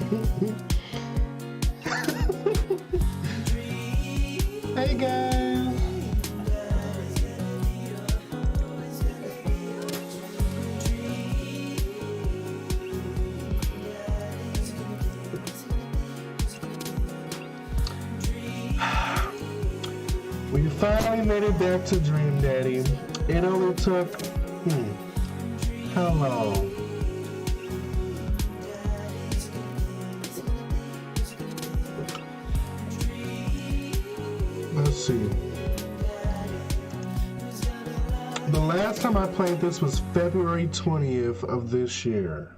Hey guys. We finally made it back to Dream Daddy. It only took, how long? Let's see. The last time I played this was February 20th of this year.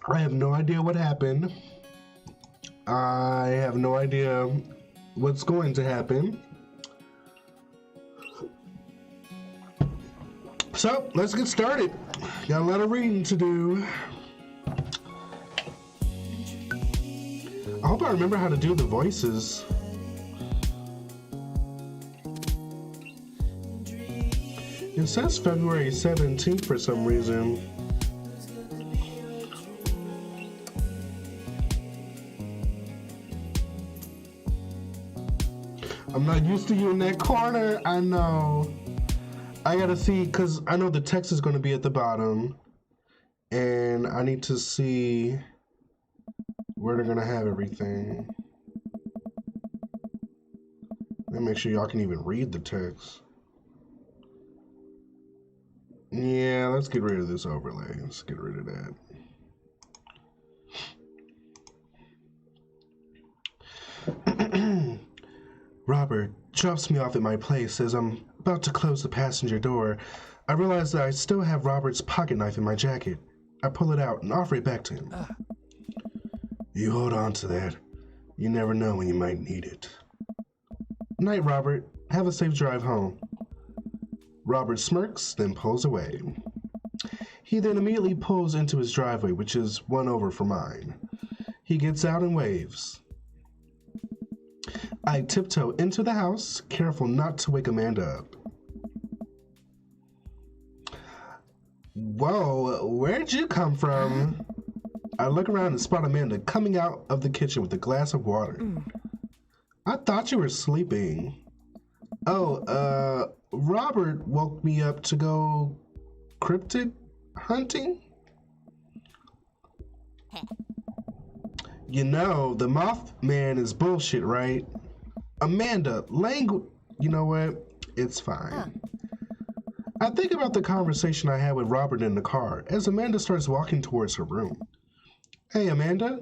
I have no idea what happened. I have no idea what's going to happen. So, let's get started. Got a lot of reading to do. I hope I remember how to do the voices. It says February 17th for some reason. I'm not used to you in that corner. I know. I gotta see, because I know the text is going to be at the bottom. And I need to see where they're going to have everything. Let me make sure y'all can even read the text. Yeah, let's get rid of this overlay. Let's get rid of that. Robert drops me off at my place as I'm about to close the passenger door. I realize that I still have Robert's pocket knife in my jacket. I pull it out and offer it back to him. You hold on to that. You never know when you might need it. Night, Robert. Have a safe drive home. Robert smirks, then pulls away. He then immediately pulls into his driveway, which is one over from mine. He gets out and waves. I tiptoe into the house, careful not to wake Amanda up. Whoa, where'd you come from? I look around and spot Amanda coming out of the kitchen with a glass of water. I thought you were sleeping. Oh, Robert woke me up to go cryptid hunting? You know, the Mothman is bullshit, right? Amanda, you know what? It's fine. I think about the conversation I had with Robert in the car as Amanda starts walking towards her room. Hey, Amanda.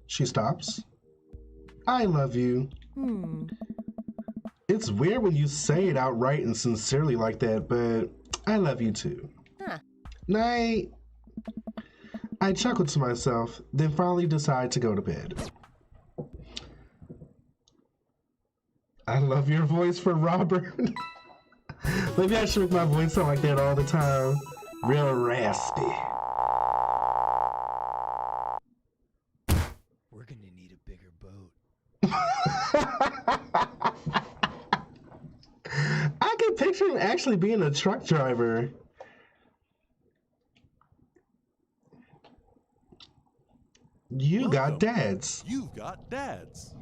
She stops. I love you. It's weird when you say it outright and sincerely like that, but I love you too. Night. I chuckle to myself, then finally decide to go to bed. I love your voice for Robert. Maybe I should make my voice sound like that all the time. Real raspy. We're gonna need a bigger boat. I can picture him actually being a truck driver. You got dads. You've got dads.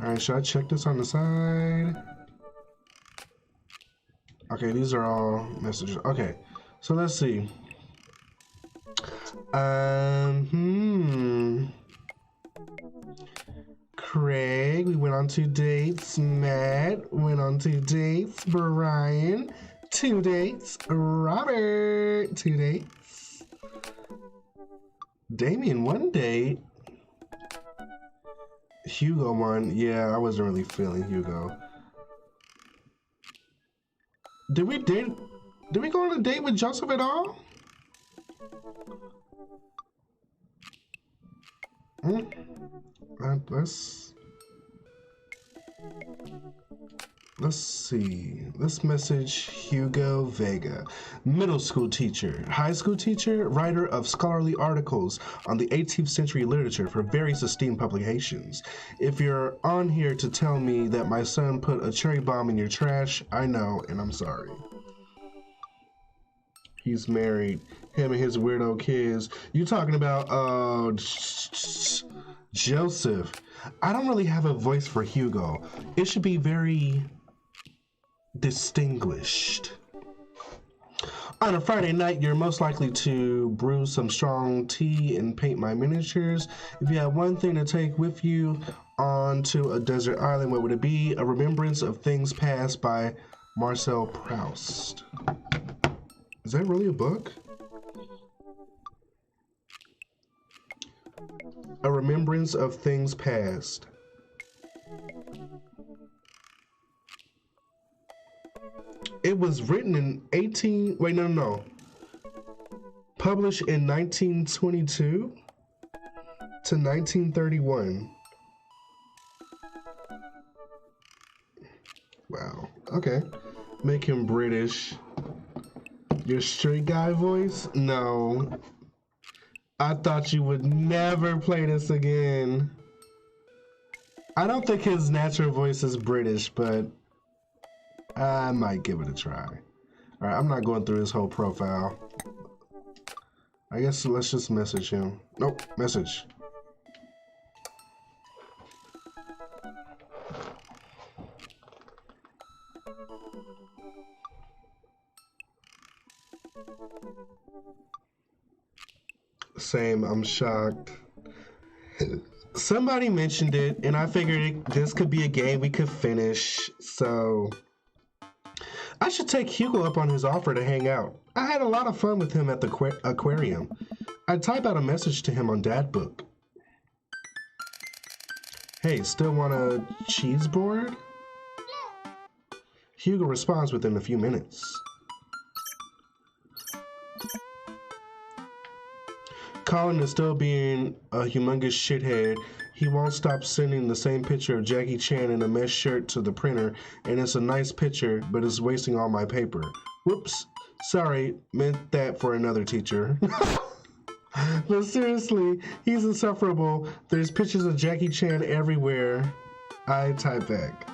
Alright, should I check this on the side? Okay, these are all messages. Okay, so let's see. Craig, we went on 2 dates. Matt went on 2 dates. Brian, 2 dates. Robert, 2 dates. Damien, 1 date. Hugo, 1. Yeah, I wasn't really feeling Hugo. Did we go on a date with Joseph at all? Let's see. Let's message Hugo Vega. Middle school teacher, high school teacher, writer of scholarly articles on the 18th century literature for various esteemed publications. If you're on here to tell me that my son put a cherry bomb in your trash, I know, and I'm sorry. He's married. Him and his weirdo kids. You talking about Joseph? I don't really have a voice for Hugo. It should be very distinguished. On a Friday night, you're most likely to brew some strong tea and paint my miniatures. If you had one thing to take with you onto a desert island, what would it be? A remembrance of things past by Marcel Proust. Is that really a book? A remembrance of things past. It was written in published in 1922 to 1931. Wow. Okay. Make him British. Your straight guy voice? No. I thought you would never play this again. I don't think his natural voice is British, but I might give it a try. Alright, I'm not going through his whole profile. I guess let's just message him. Nope, message. Same, I'm shocked. Somebody mentioned it, and I figured this could be a game we could finish, so I should take Hugo up on his offer to hang out. I had a lot of fun with him at the aquarium. I'd type out a message to him on Dadbook. Hey, still want a cheese board? Hugo responds within a few minutes. Colin is still being a humongous shithead. He won't stop sending the same picture of Jackie Chan in a mesh shirt to the printer, and it's a nice picture, but it's wasting all my paper. Whoops. Sorry, meant that for another teacher. But seriously, he's insufferable. There's pictures of Jackie Chan everywhere. I type back.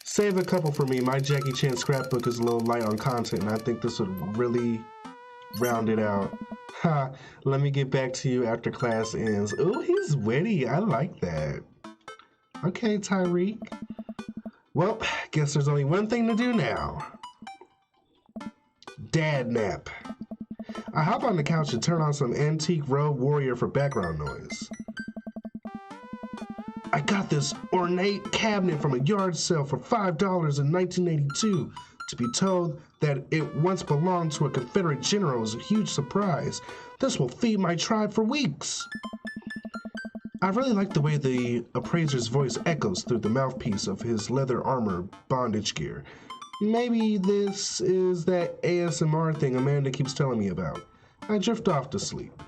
Save a couple for me. My Jackie Chan scrapbook is a little light on content, and I think this would really round it out. Ha, let me get back to you after class ends. Ooh, he's witty. I like that. Okay, Tyreek. Well, guess there's only one thing to do now. Dad nap. I hop on the couch and turn on some antique Road Warrior for background noise. I got this ornate cabinet from a yard sale for $5 in 1982. To be told that it once belonged to a Confederate general is a huge surprise. This will feed my tribe for weeks. I really like the way the appraiser's voice echoes through the mouthpiece of his leather armor bondage gear. Maybe this is that ASMR thing Amanda keeps telling me about. I drift off to sleep.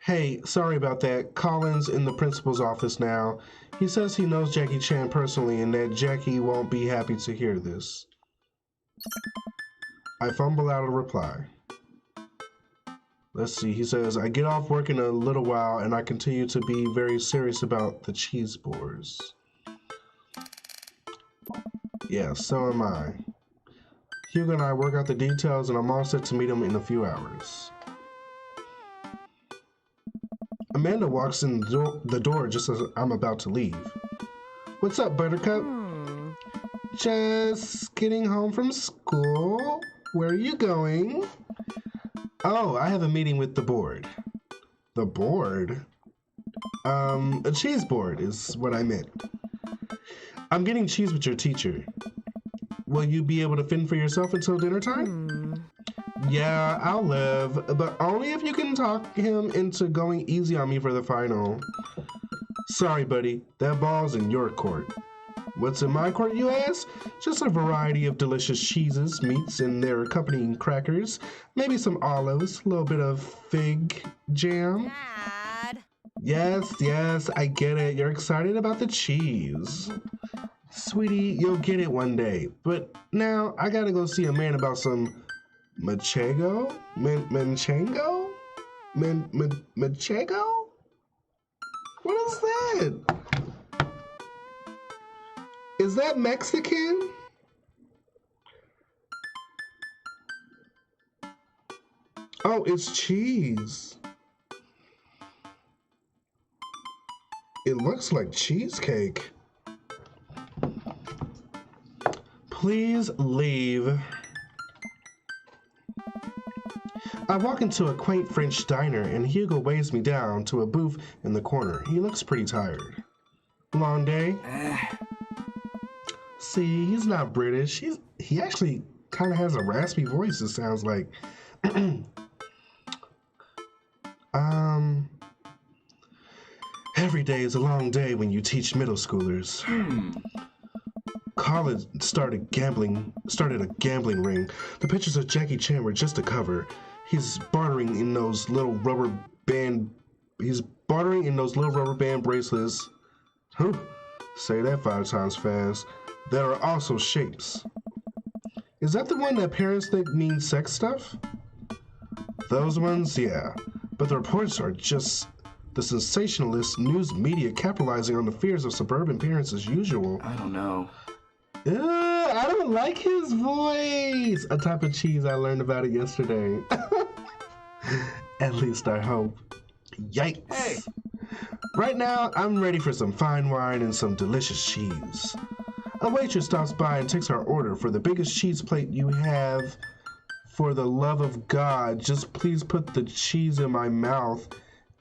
Hey, sorry about that. Colin's in the principal's office now. He says he knows Jackie Chan personally and that Jackie won't be happy to hear this. I fumble out a reply. Let's see, he says, I get off work in a little while and I continue to be very serious about the cheese boards. Yeah, so am I. Hugo and I work out the details and I'm all set to meet him in a few hours. Amanda walks in the door just as I'm about to leave. What's up, Buttercup? Just getting home from school. Where are you going? Oh, I have a meeting with the board. The board? A cheese board is what I meant. I'm getting cheese with your teacher. Will you be able to fend for yourself until dinner time? Yeah, I'll live, but only if you can talk him into going easy on me for the final. Sorry, buddy, that ball's in your court. What's in my court, you ask? Just a variety of delicious cheeses, meats, and their accompanying crackers. Maybe some olives, a little bit of fig jam. Dad. Yes, I get it. You're excited about the cheese. Sweetie, you'll get it one day. But now, I gotta go see a man about some Manchego? Manchego? Manchego? What is that? Is that Mexican? Oh, it's cheese. It looks like cheesecake. Please leave. I walk into a quaint French diner and Hugo weighs me down to a booth in the corner. He looks pretty tired. Long day? See, he's not British. He actually kind of has a raspy voice, it sounds like. Every day is a long day when you teach middle schoolers. College started a gambling ring. The pictures of Jackie Chan were just a cover. He's bartering in those little rubber band bracelets. Say that 5 times fast. That are also shapes. Is that the one that parents think means sex stuff? Those ones, yeah. But the reports are just the sensationalist news media capitalizing on the fears of suburban parents as usual. I don't know. I don't like his voice. A type of cheese, I learned about it yesterday. At least I hope. Yikes. Hey. Right now, I'm ready for some fine wine and some delicious cheese. A waitress stops by and takes our order for the biggest cheese plate you have. For the love of God, just please put the cheese in my mouth,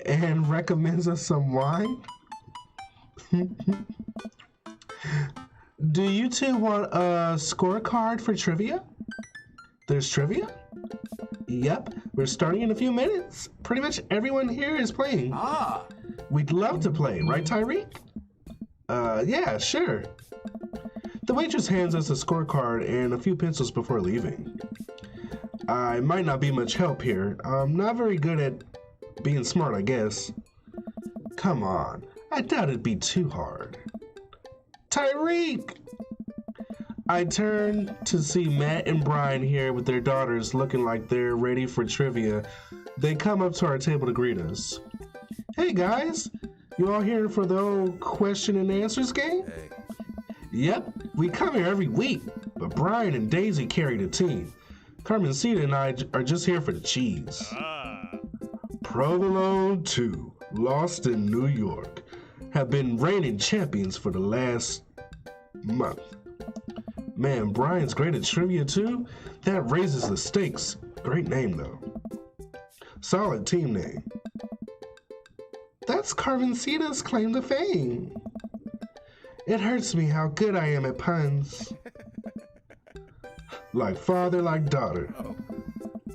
and recommends us some wine. Do you two want a scorecard for trivia? There's trivia? Yep, we're starting in a few minutes. Pretty much everyone here is playing. We'd love to play, right, Tyreek? Yeah, sure. The waitress hands us a scorecard and a few pencils before leaving. I might not be much help here. I'm not very good at being smart, I guess. Come on, I doubt it'd be too hard. Tyreek! I turn to see Matt and Brian here with their daughters looking like they're ready for trivia. They come up to our table to greet us. Hey guys, you all here for the old question and answers game? Hey. Yep, we come here every week, but Brian and Daisy carry the team. Carmencita and I are just here for the cheese. Provolone 2, Lost in New York, have been reigning champions for the last month. Man, Brian's great at trivia too. That raises the stakes. Great name though. Solid team name. That's Carmencita's claim to fame. It hurts me how good I am at puns. Like father, like daughter.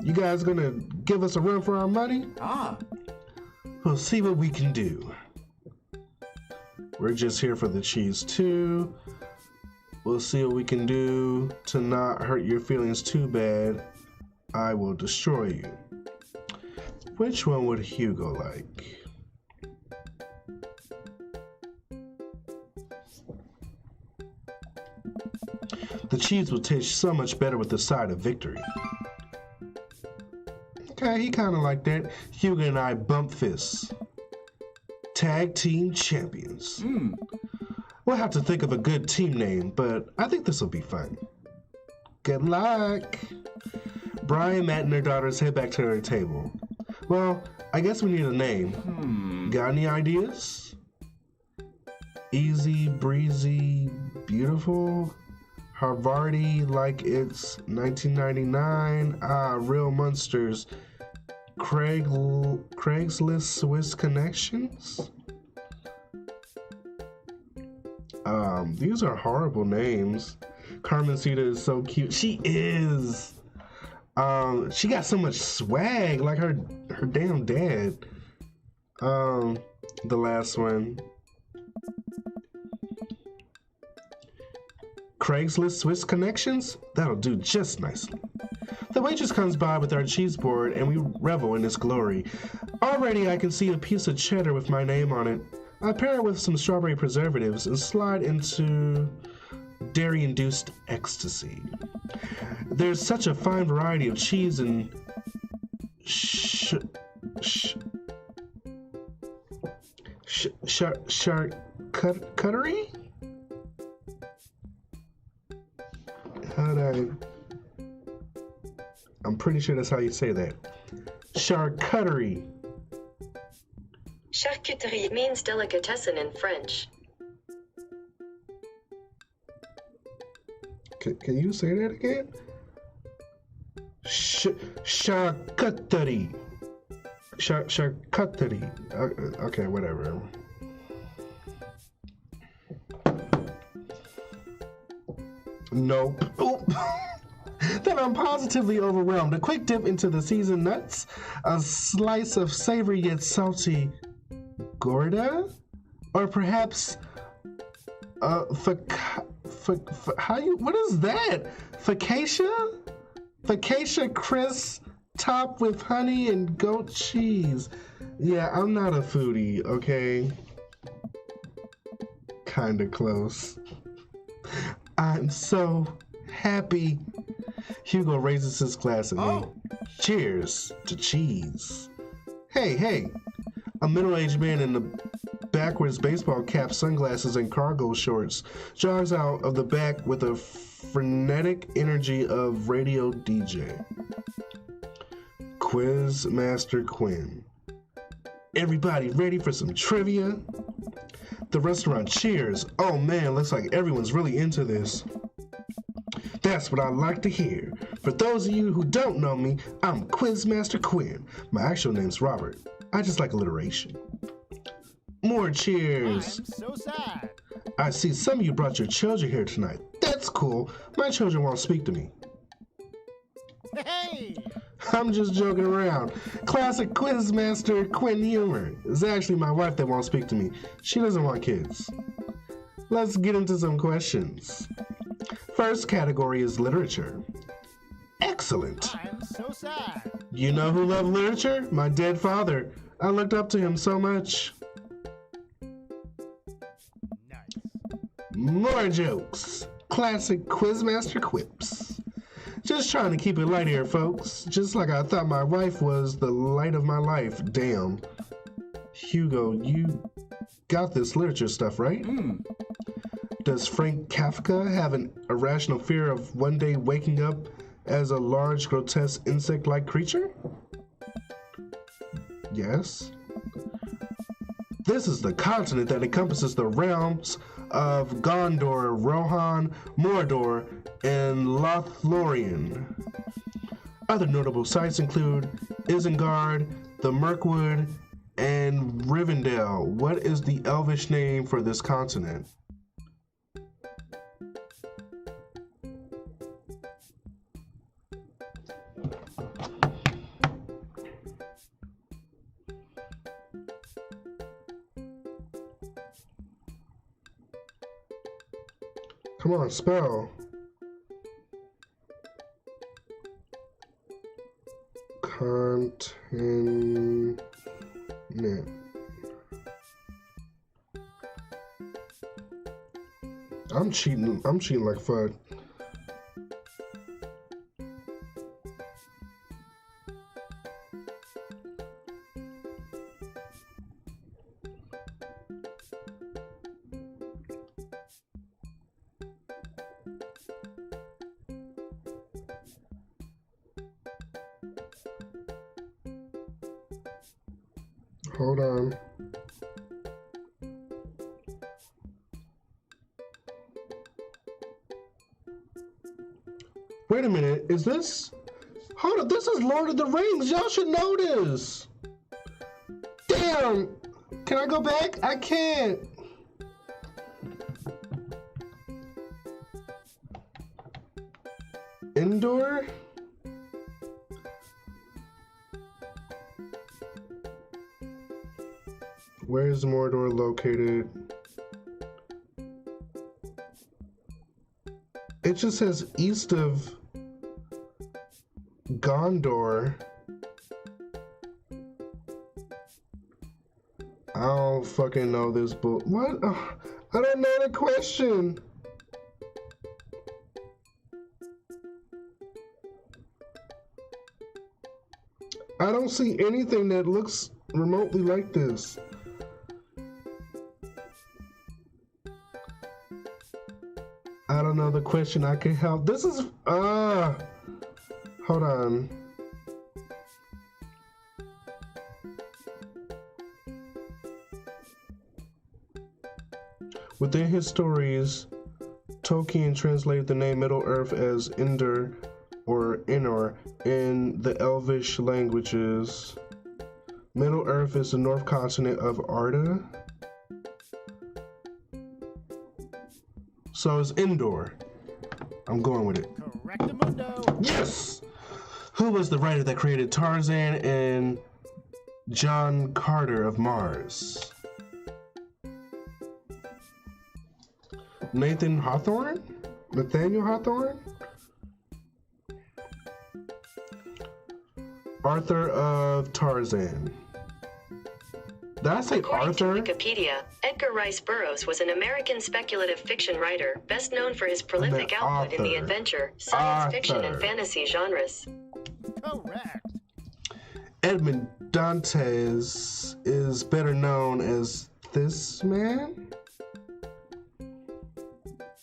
You guys gonna give us a run for our money? We'll see what we can do. We're just here for the cheese too. We'll see what we can do to not hurt your feelings too bad. I will destroy you. Which one would Hugo like? The cheese will taste so much better with the side of victory. Okay, he kind of like that. Hugo and I bump fists. Tag team champions. We'll have to think of a good team name, but I think this will be fun. Good luck. Brian, Matt, and their daughters head back to their table. Well, I guess we need a name. Got any ideas? Easy, breezy, beautiful. Harvardy, like it's 1999. Real monsters. Craigslist Swiss connections. These are horrible names. Carmencita is so cute. She is. She got so much swag, like her damn dad. The last one. Craigslist Swiss connections? That'll do just nicely. The waitress comes by with our cheese board and we revel in its glory. Already I can see a piece of cheddar with my name on it. I pair it with some strawberry preservatives and slide into dairy-induced ecstasy. There's such a fine variety of cheese and charcuterie? How'd I'm pretty sure that's how you say that. Charcuterie. Charcuterie means delicatessen in French. Can you say that again? Charcuterie. Charcuterie. Okay, whatever. Nope. Oop. Then I'm positively overwhelmed. A quick dip into the seasoned nuts, a slice of savory yet salty Gorda, or perhaps how you? What is that? Focaccia? Focaccia crisp topped with honey and goat cheese. Yeah, I'm not a foodie, okay? Kinda close. I'm so happy. Hugo raises his glass at me. Cheers to cheese. Hey. A middle-aged man in the backwards baseball cap, sunglasses, and cargo shorts jogs out of the back with a frenetic energy of radio DJ. Quiz Master Quinn. Everybody ready for some trivia? The restaurant cheers. Oh man, looks like everyone's really into this. That's what I like to hear. For those of you who don't know me, I'm Quizmaster Quinn. My actual name's Robert. I just like alliteration. More cheers. I'm so sad. I see some of you brought your children here tonight. That's cool. My children won't speak to me. Hey! I'm just joking around. Classic Quizmaster Quinn humor. It's actually my wife that won't speak to me. She doesn't want kids. Let's get into some questions. First category is literature. Excellent. I'm so sad. You know who loved literature? My dead father. I looked up to him so much. Nice. More jokes. Classic Quizmaster quips. Just trying to keep it light here, folks. Just like I thought my wife was the light of my life. Damn. Hugo, you got this literature stuff, right? Does Frank Kafka have an irrational fear of one day waking up as a large, grotesque insect-like creature? Yes. This is the continent that encompasses the realms of Gondor, Rohan, Mordor, and Lothlorien. Other notable sites include Isengard, the Mirkwood, and Rivendell. What is the Elvish name for this continent? Come on, spell. Continent. I'm cheating like FUD. Hold on. Wait a minute, is this? Hold on, this is Lord of the Rings. Y'all should know this. Damn! Can I go back? I can't. Endor? Where is Mordor located? It just says east of Gondor. I don't fucking know this book. What? I don't know the question. I don't see anything that looks remotely like this. I don't know the question I can help. This is, hold on. Within his stories, Tolkien translated the name Middle-earth as Endor or Inor in the Elvish languages. Middle-earth is the north continent of Arda. So it's Endor. I'm going with it. Correctamundo. Yes! Who was the writer that created Tarzan and John Carter of Mars? Nathaniel Hawthorne? Arthur of Tarzan. Did I say According Arthur? to Wikipedia, Edgar Rice Burroughs was an American speculative fiction writer, best known for his prolific output in the author. adventure, science fiction, Author. and fantasy genres. Correct. Edmond Dantes is better known as this man?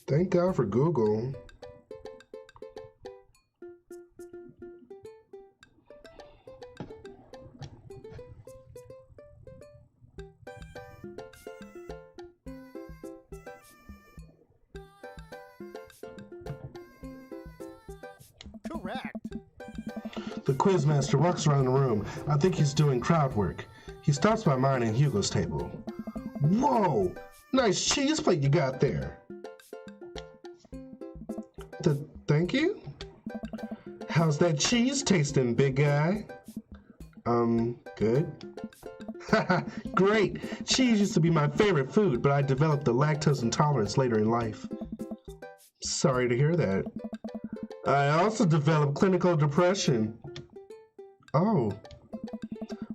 Thank God for Google. Correct. The quizmaster walks around the room. I think he's doing crowd work. He stops by mine and Hugo's table. Whoa! Nice cheese plate you got there. Thank you? How's that cheese tasting, big guy? Good. Haha, great. Cheese used to be my favorite food, but I developed a lactose intolerance later in life. Sorry to hear that. I also developed clinical depression. Oh.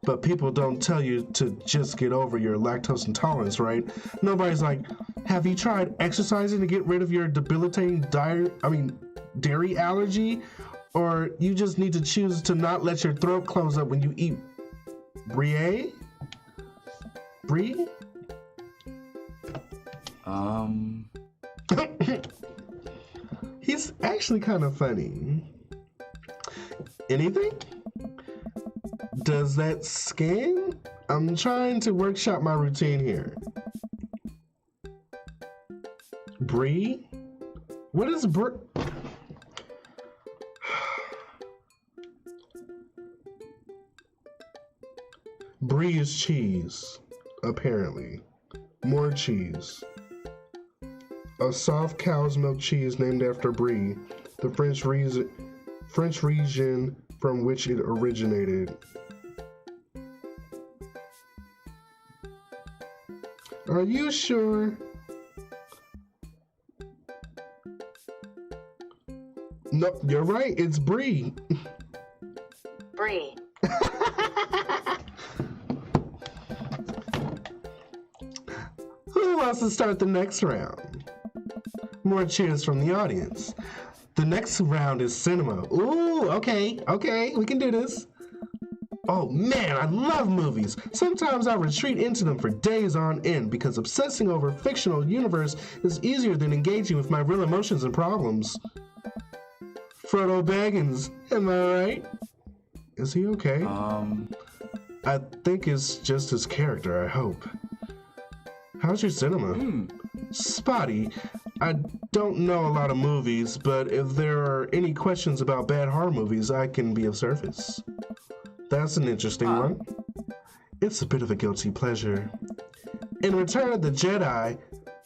But people don't tell you to just get over your lactose intolerance, right? Nobody's like, have you tried exercising to get rid of your debilitating dairy allergy? Or you just need to choose to not let your throat close up when you eat brie? Brie? He's actually kind of funny. Anything? Does that scan? I'm trying to workshop my routine here. Brie? What is brie? Brie is cheese, apparently. More cheese. A soft cow's milk cheese named after Brie, the French region from which it originated. Are you sure? No, you're right. It's Brie. Brie. Who wants to start the next round? More cheers from the audience. The next round is cinema. Ooh, okay, we can do this. Oh man, I love movies. Sometimes I retreat into them for days on end because obsessing over a fictional universe is easier than engaging with my real emotions and problems. Frodo Baggins, am I right? Is he okay? I think it's just his character, I hope. How's your cinema? Spotty. I don't know a lot of movies, but if there are any questions about bad horror movies, I can be of service. That's an interesting one. It's a bit of a guilty pleasure. In Return of the Jedi,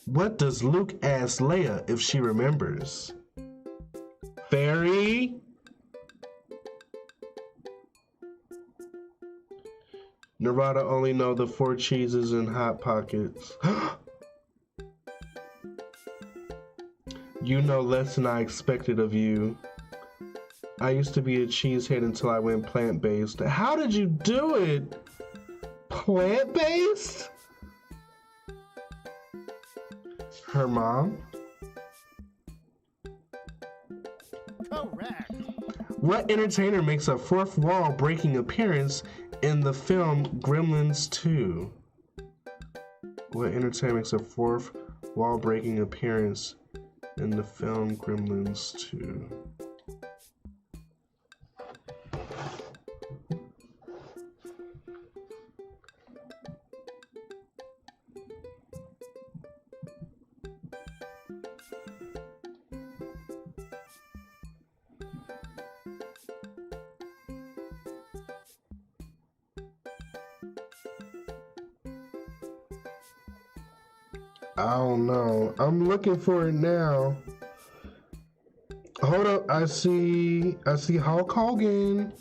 what does Luke ask Leia if she remembers? Fairy? Narada only know the 4 cheeses and Hot Pockets. You know less than I expected of you. I used to be a cheesehead until I went plant-based. How did you do it? Plant-based? Her mom? Correct. What entertainer makes a fourth wall breaking appearance in the film Gremlins 2? What entertainer makes a fourth wall breaking appearance in the film Gremlins 2. I don't know. I'm looking for it now. Hold up. I see Hulk Hogan.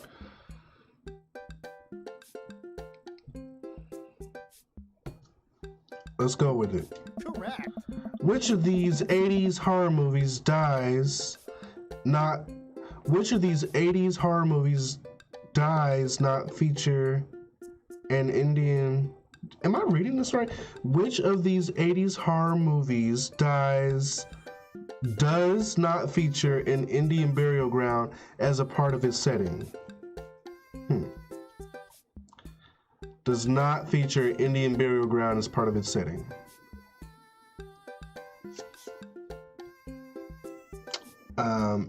Let's go with it. Correct. Which of these 80s horror movies dies not feature an Indian? Am I reading this right? Which of these 80s horror movies does not feature an Indian burial ground as a part of its setting? Does not feature Indian burial ground as part of its setting.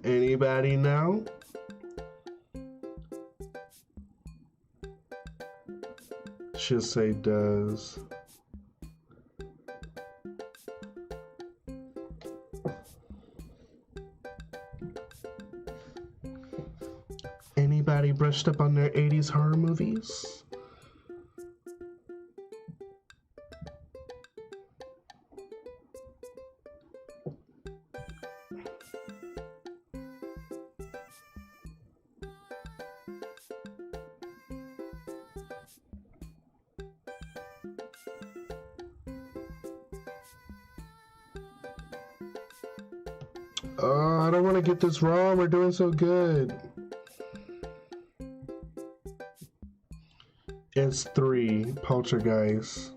Anybody know? Should say does. Anybody brushed up on their 80s horror movies? Oh, I don't want to get this wrong. We're doing so good. It's 3, Poltergeist.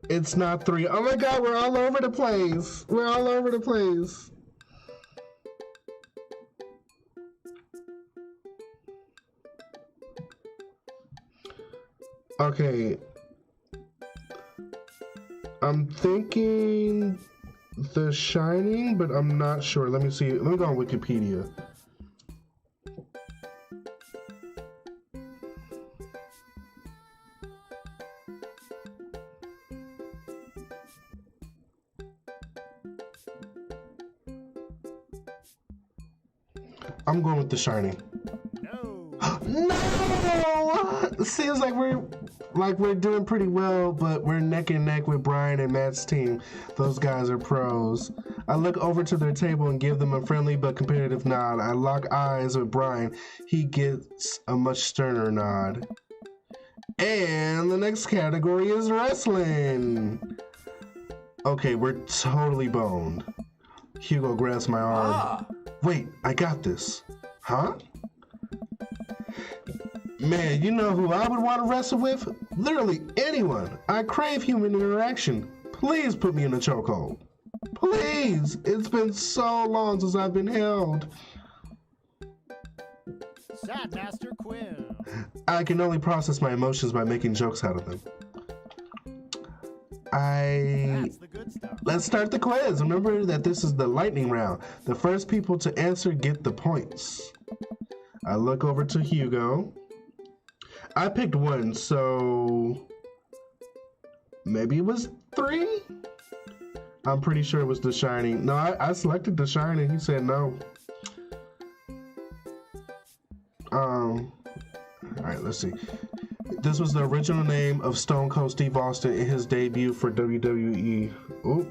It's not 3. Oh my God, we're all over the place. We're all over the place. Okay. I'm thinking The Shining, but I'm not sure. Let me see. Let me go on Wikipedia. I'm going with The Shining. No. No! Seems like we're doing pretty well, but we're neck and neck with Brian and Matt's team. Those guys are pros. I look over to their table and give them a friendly but competitive nod. I lock eyes with Brian. He gets a much sterner nod. And the next category is wrestling. Okay, we're totally boned. Hugo grabs my arm. Wait, I got this. Huh? Man, you know who I would want to wrestle with? Literally anyone. I crave human interaction. Please put me in a chokehold. Please! It's been so long since I've been held. Sad Master Quinn. I can only process my emotions by making jokes out of them. That's the good stuff. Let's start the quiz. Remember that this is the lightning round. The first people to answer get the points. I look over to Hugo. I picked 1, so maybe it was 3? I'm pretty sure it was The Shining. No, I selected The Shining. He said no. All right, let's see. This was the original name of Stone Cold Steve Austin in his debut for WWE. Oh.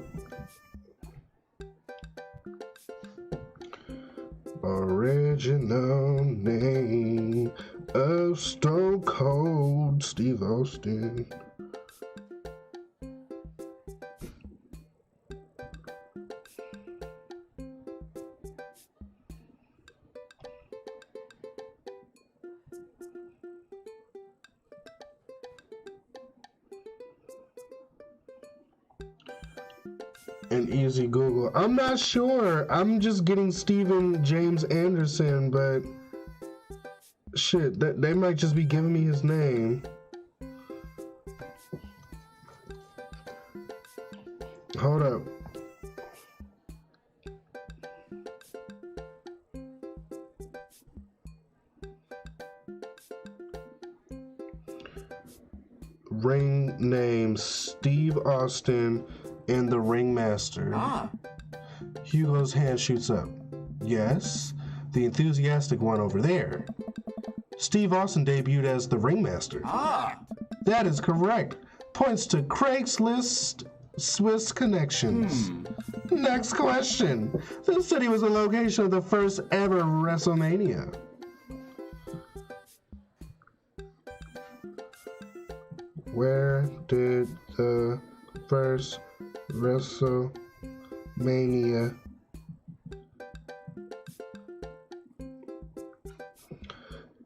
Original name of Stone Cold Steve Austin. An easy Google. I'm not sure. I'm just getting Stephen James Anderson, but shit, they might just be giving me his name. Hold up. Ring name Steve Austin and the Ringmaster. Ah. Hugo's hand shoots up. Yes, the enthusiastic one over there. Steve Austin debuted as the Ringmaster. Ah. That is correct. Points to Craigslist Swiss connections. Next question. This city was the location of the first ever WrestleMania. Where did the first WrestleMania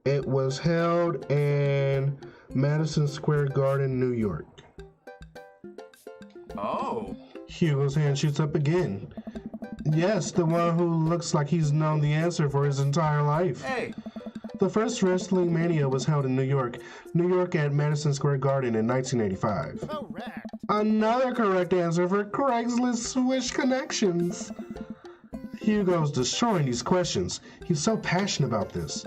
It was held in Madison Square Garden, New York. Oh. Hugo's hand shoots up again. Yes, the one who looks like he's known the answer for his entire life. Hey. The first Wrestling Mania was held in New York at Madison Square Garden in 1985. Correct. Another correct answer for Craigslist Swish Connections. Hugo's destroying these questions. He's so passionate about this.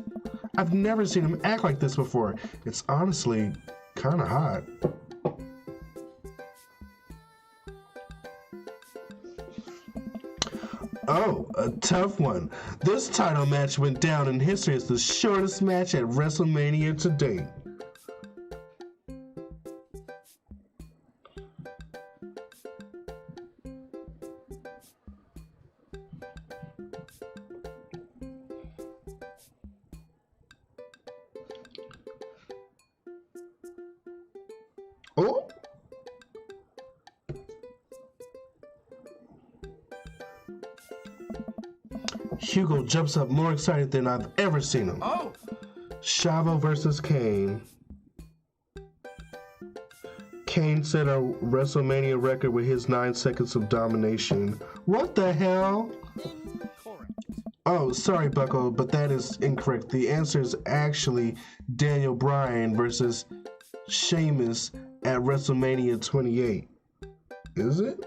I've never seen him act like this before. It's honestly kind of hot. Oh, a tough one. This title match went down in history as the shortest match at WrestleMania to date. Oh! Hugo jumps up more excited than I've ever seen him. Oh. Chavo versus Kane. Kane set a WrestleMania record with his 9 seconds of domination. What the hell? Incorrect. Oh, sorry, Bucko, but that is incorrect. The answer is actually Daniel Bryan versus Sheamus at WrestleMania 28. Is it?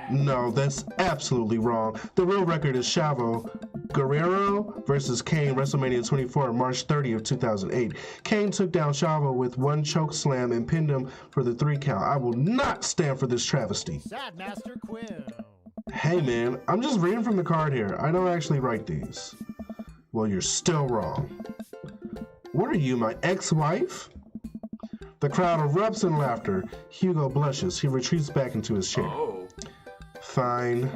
No, that's absolutely wrong. The real record is Chavo Guerrero versus Kane, WrestleMania 24, March 30th, 2008. Kane took down Chavo with one choke slam and pinned him for the 3 count. I will not stand for this travesty. Sad Master Quill. Hey man, I'm just reading from the card here. I don't actually write these. Well, you're still wrong. What are you, my ex-wife? The crowd erupts in laughter. Hugo blushes. He retreats back into his chair. Oh. Fine.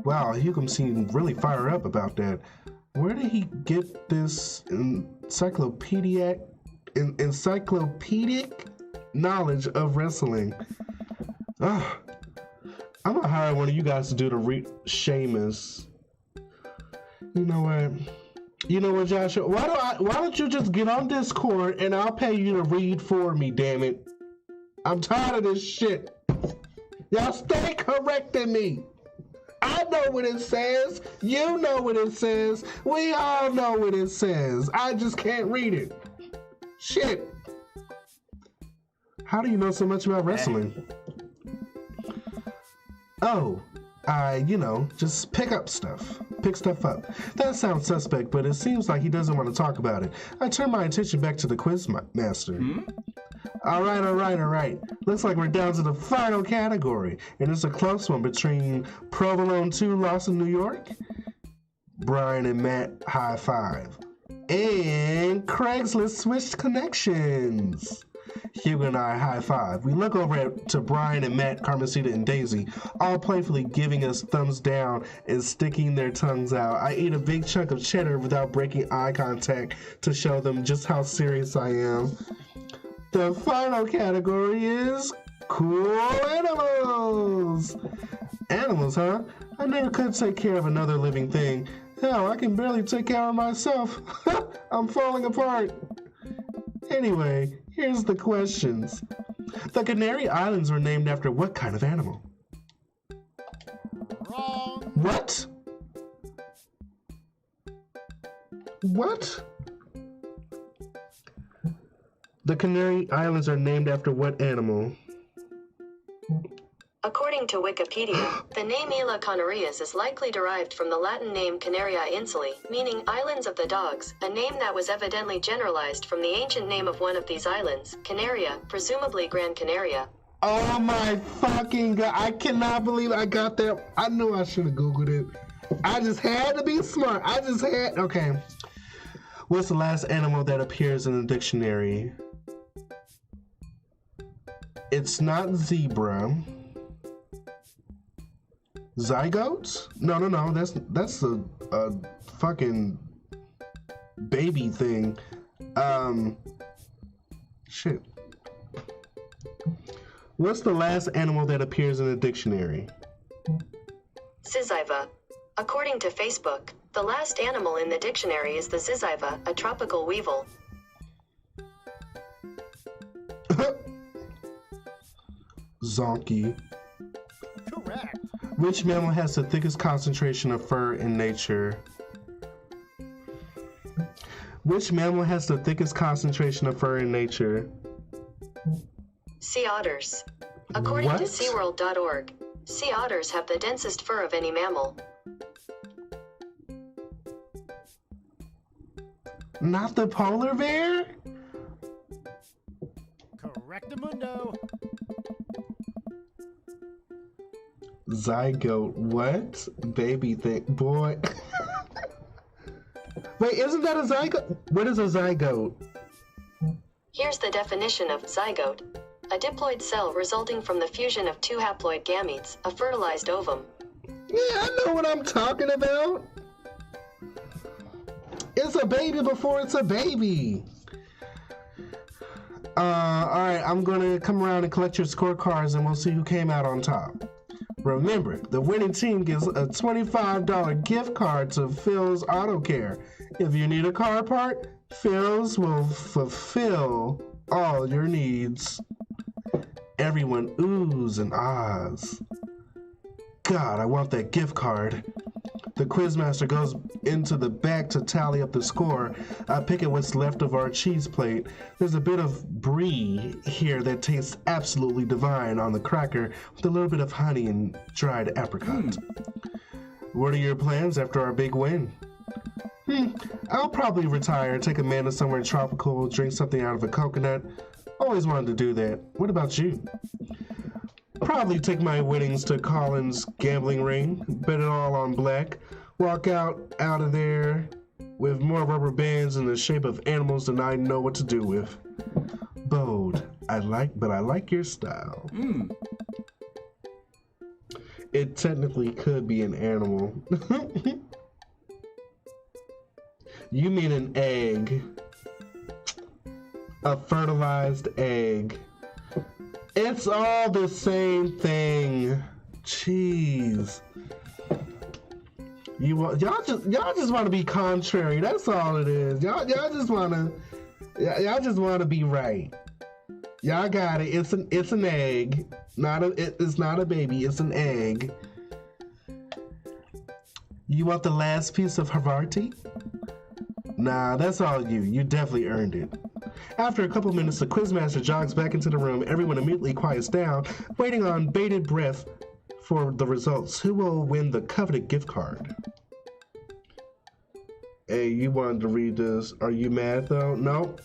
Wow, Hugo seemed really fired up about that. Where did he get this encyclopedic knowledge of wrestling? Ugh. I'm gonna hire one of you guys to do the Sheamus. You know what, Joshua? Why don't you just get on Discord and I'll pay you to read for me, damn it. I'm tired of this shit. Y'all stay correcting me. I know what it says. You know what it says. We all know what it says. I just can't read it. Shit. How do you know so much about wrestling? Oh, just pick stuff up. That sounds suspect, but it seems like he doesn't want to talk about it. I turn my attention back to the quiz master. All right. Looks like we're down to the final category, and it's a close one between Provolone 2 lost in New York, Brian and Matt high five, and Craigslist switched connections. Hugo and I high five. We look over to Brian and Matt, Carmencita and Daisy, all playfully giving us thumbs down and sticking their tongues out. I eat a big chunk of cheddar without breaking eye contact to show them just how serious I am. The final category is cool animals. Animals, huh? I never could take care of another living thing. Hell, I can barely take care of myself. I'm falling apart. Anyway, here's the questions. The Canary Islands were named after what kind of animal? Wrong. What? What? The Canary Islands are named after what animal? According to Wikipedia, the name Isla Canarias is likely derived from the Latin name Canaria Insulae, meaning Islands of the Dogs, a name that was evidently generalized from the ancient name of one of these islands, Canaria, presumably Gran Canaria. Oh my fucking god, I cannot believe I got that. I knew I should have Googled it. I just had to be smart. Okay. What's the last animal that appears in the dictionary? It's not zebra. Zygote? No. That's a fucking baby thing. Shit. What's the last animal that appears in the dictionary? Ziziva. According to Facebook, the last animal in the dictionary is the ziziva, a tropical weevil. Zonky. Correct. Which mammal has the thickest concentration of fur in nature? Which mammal has the thickest concentration of fur in nature? Sea otters. According to What? SeaWorld.org, sea otters have the densest fur of any mammal. Not the polar bear? Correctamundo. Zygote. What? Baby thing. Boy. Wait, isn't that a zygote? What is a zygote? Here's the definition of zygote. A diploid cell resulting from the fusion of two haploid gametes, a fertilized ovum. Yeah, I know what I'm talking about. It's a baby before it's a baby. Alright, I'm gonna come around and collect your scorecards and we'll see who came out on top. Remember, the winning team gets a $25 gift card to Phil's Auto Care. If you need a car part, Phil's will fulfill all your needs. Everyone oohs and ahs. God, I want that gift card. The quizmaster goes into the back to tally up the score. I pick at what's left of our cheese plate. There's a bit of brie here that tastes absolutely divine on the cracker with a little bit of honey and dried apricot. What are your plans after our big win? I'll probably retire, take Amanda somewhere tropical, drink something out of a coconut. Always wanted to do that. What about you? Probably take my winnings to Colin's gambling ring, bet it all on black, walk out of there with more rubber bands in the shape of animals than I know what to do with. Bold. I like your style. It technically could be an animal. You mean an egg. A fertilized egg. It's all the same thing. Jeez. Y'all just want to be contrary. That's all it is. Y'all just want to be right. Y'all got it. It's an egg. It's not a baby. It's an egg. You want the last piece of Havarti? Nah, that's all you. You definitely earned it. After a couple minutes, the quizmaster jogs back into the room. Everyone immediately quiets down, waiting on bated breath for the results. Who will win the coveted gift card? Hey, you wanted to read this. Are you mad though? No.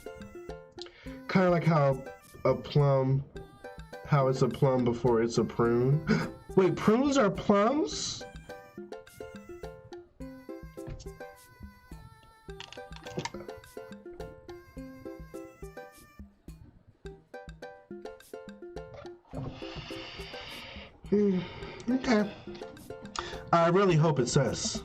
Kind of like how it's a plum before it's a prune. Wait, prunes are plums? Okay. I really hope it's us.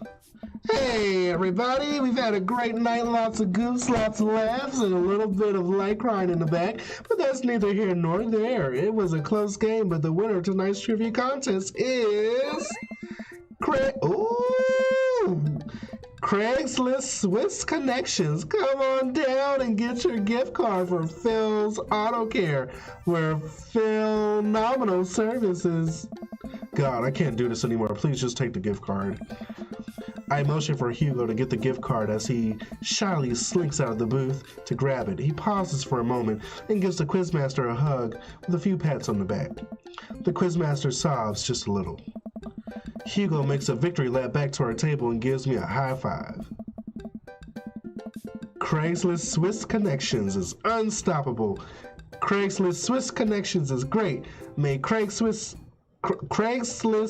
Hey everybody, we've had a great night, lots of goofs, lots of laughs, and a little bit of light crying in the back, but that's neither here nor there. It was a close game, but the winner of tonight's trivia contest is Craig. Ooh! Craigslist Swiss Connections. Come on down and get your gift card for Phil's Auto Care, where phenomenal services. God, I can't do this anymore. Please just take the gift card. I motion for Hugo to get the gift card as he shyly slinks out of the booth to grab it. He pauses for a moment and gives the quizmaster a hug with a few pats on the back. The quizmaster sobs just a little. Hugo makes a victory lap back to our table and gives me a high five. Craigslist Swiss Connections is unstoppable. Craigslist Swiss Connections is great. May Craigslist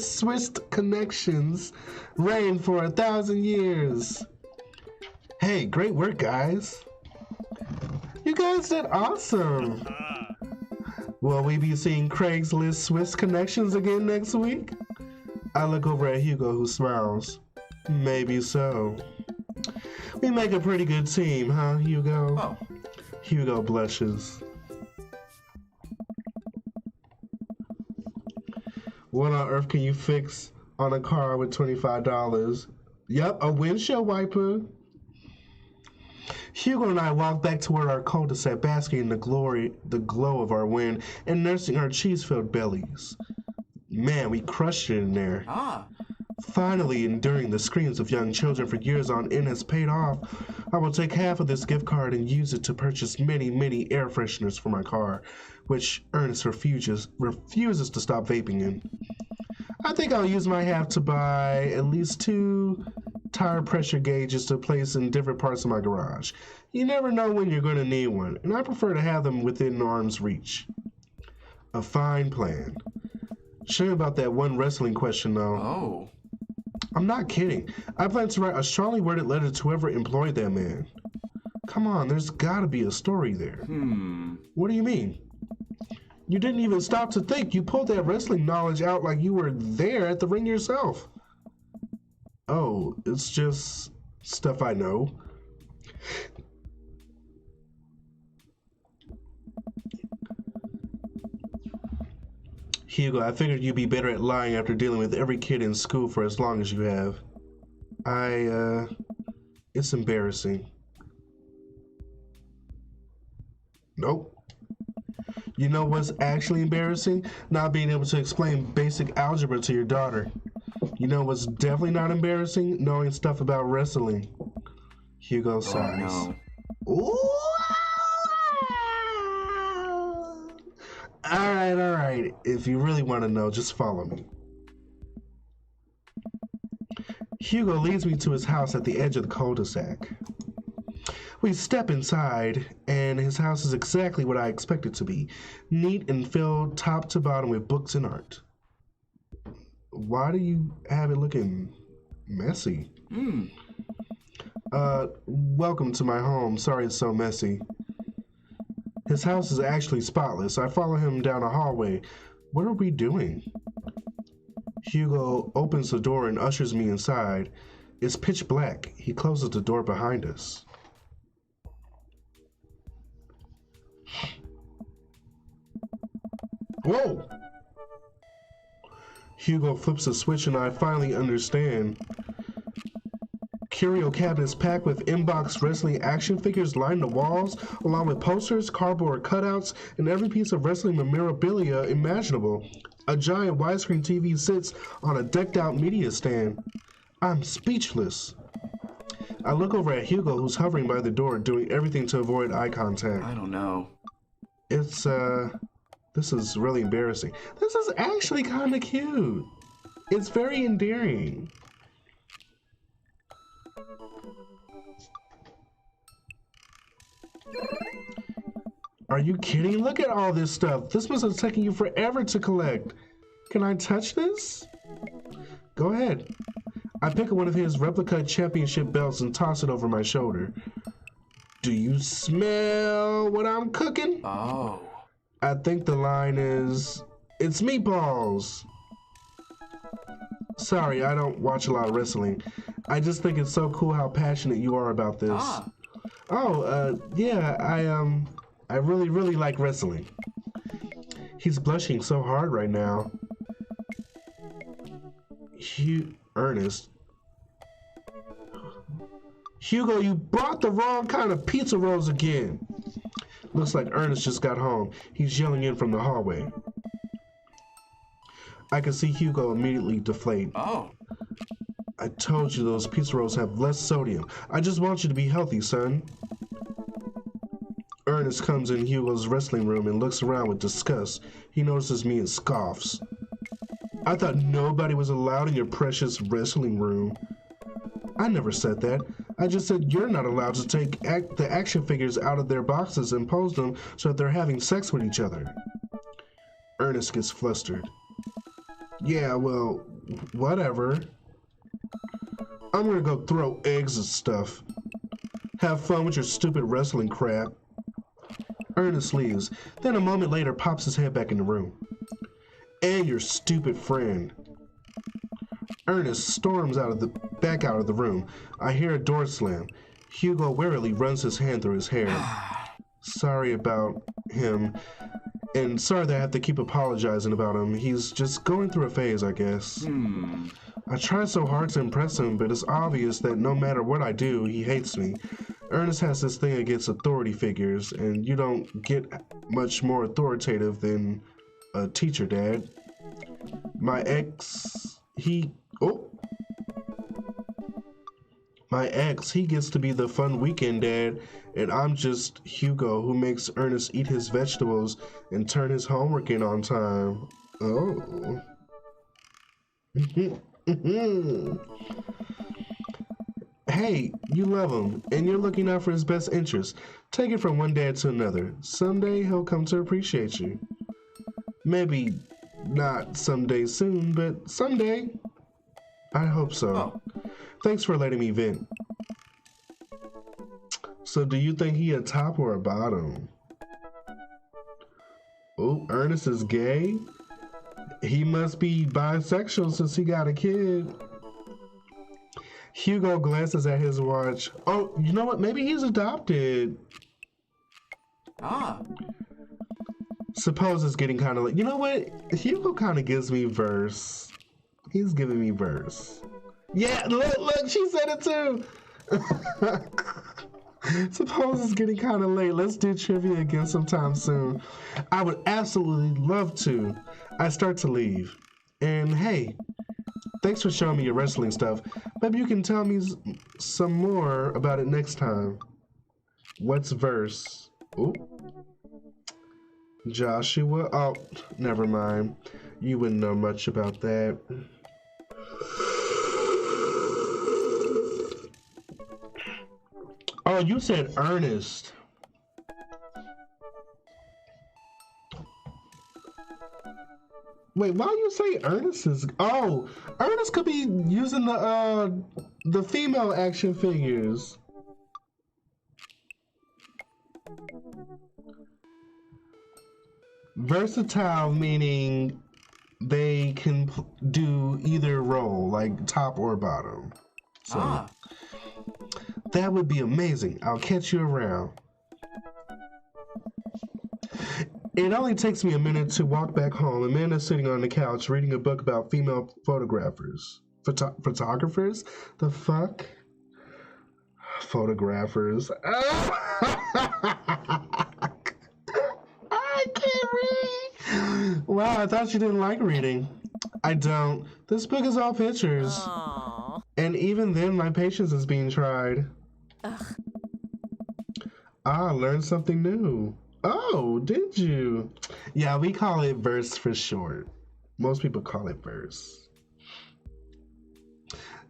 Swiss Connections reign for 1,000 years. Hey, great work, guys. You guys did awesome. Will we be seeing Craigslist Swiss Connections again next week? I look over at Hugo, who smiles. Maybe so. We make a pretty good team, huh, Hugo? Oh. Hugo blushes. What on earth can you fix on a car with $25? Yep, a windshield wiper. Hugo and I walk back toward our cul-de-sac, basking in the glow of our win, and nursing our cheese-filled bellies. Man, we crushed it in there. Finally, enduring the screams of young children for years on end has paid off. I will take half of this gift card and use it to purchase many, many air fresheners for my car, which Ernest refuses to stop vaping in. I think I'll use my half to buy at least 2 tire pressure gauges to place in different parts of my garage. You never know when you're going to need one, and I prefer to have them within arm's reach. A fine plan. Shame about that one wrestling question, though. Oh. I'm not kidding. I plan to write a strongly worded letter to whoever employed that man. Come on, there's gotta be a story there. What do you mean? You didn't even stop to think. You pulled that wrestling knowledge out like you were there at the ring yourself. Oh, it's just stuff I know. Hugo, I figured you'd be better at lying after dealing with every kid in school for as long as you have. It's embarrassing. Nope. You know what's actually embarrassing? Not being able to explain basic algebra to your daughter. You know what's definitely not embarrassing? Knowing stuff about wrestling. Hugo sighs. Oh, no. Ooh. All right. If you really want to know, just follow me. Hugo leads me to his house at the edge of the cul-de-sac. We step inside, and his house is exactly what I expect it to be. Neat and filled top to bottom with books and art. Why do you have it looking messy? Welcome to my home. Sorry it's so messy. His house is actually spotless. I follow him down a hallway. What are we doing? Hugo opens the door and ushers me inside. It's pitch black. He closes the door behind us. Whoa! Hugo flips a switch and I finally understand. Curio cabinets packed with in-box wrestling action figures line the walls, along with posters, cardboard cutouts, and every piece of wrestling memorabilia imaginable. A giant widescreen TV sits on a decked-out media stand. I'm speechless. I look over at Hugo, who's hovering by the door, doing everything to avoid eye contact. I don't know. This is really embarrassing. This is actually kind of cute. It's very endearing. Are you kidding? Look at all this stuff. This must have taken you forever to collect. Can I touch this? Go ahead. I pick up one of his replica championship belts and toss it over my shoulder. Do you smell what I'm cooking? Oh. I think the line is, it's meatballs. Sorry, I don't watch a lot of wrestling. I just think it's so cool how passionate you are about this. Yeah, I really, really like wrestling. He's blushing so hard right now. Ernest. Hugo, you brought the wrong kind of pizza rolls again. Looks like Ernest just got home. He's yelling in from the hallway. I can see Hugo immediately deflate. Oh. I told you those pizza rolls have less sodium. I just want you to be healthy, son. Ernest comes in Hugo's wrestling room and looks around with disgust. He notices me and scoffs. I thought nobody was allowed in your precious wrestling room. I never said that. I just said you're not allowed to take the action figures out of their boxes and pose them so that they're having sex with each other. Ernest gets flustered. Yeah, well, whatever. I'm gonna go throw eggs and stuff. Have fun with your stupid wrestling crap. Ernest leaves, then a moment later pops his head back in the room. And your stupid friend. Ernest storms back out of the room. I hear a door slam. Hugo warily runs his hand through his hair. Sorry about him, and sorry that I have to keep apologizing about him. He's just going through a phase, I guess. I try so hard to impress him, but it's obvious that no matter what I do, he hates me. Ernest has this thing against authority figures, and you don't get much more authoritative than a teacher, Dad. My ex, he gets to be the fun weekend dad, and I'm just Hugo who makes Ernest eat his vegetables and turn his homework in on time. Oh. Hey, you love him, and you're looking out for his best interests. Take it from one dad to another. Someday he'll come to appreciate you. Maybe not someday soon, but someday. I hope so. Oh. Thanks for letting me vent. So do you think he a top or a bottom? Oh, Ernest is gay? He must be bisexual since he got a kid. Hugo glances at his watch. Oh, you know what? Maybe he's adopted. Ah. Suppose it's getting kind of late. You know what? Hugo kind of gives me verse. He's giving me verse. Yeah, look, she said it too. Suppose it's getting kind of late. Let's do trivia again sometime soon. I would absolutely love to. I start to leave. And hey, thanks for showing me your wrestling stuff. Maybe you can tell me some more about it next time. What's verse? Ooh. Joshua? Oh, never mind. You wouldn't know much about that. Oh, you said Ernest. Wait, why you say Ernest is? Oh, Ernest could be using the female action figures. Versatile meaning they can do either role, like top or bottom. So that would be amazing. I'll catch you around. It only takes me a minute to walk back home. Amanda's sitting on the couch reading a book about female photographers. Photographers? The fuck? Photographers. I can't read. Wow, I thought you didn't like reading. I don't. This book is all pictures. Aww. And even then, my patience is being tried. Ugh. I learned something new. Oh, did you? Yeah, we call it verse for short. Most people call it verse.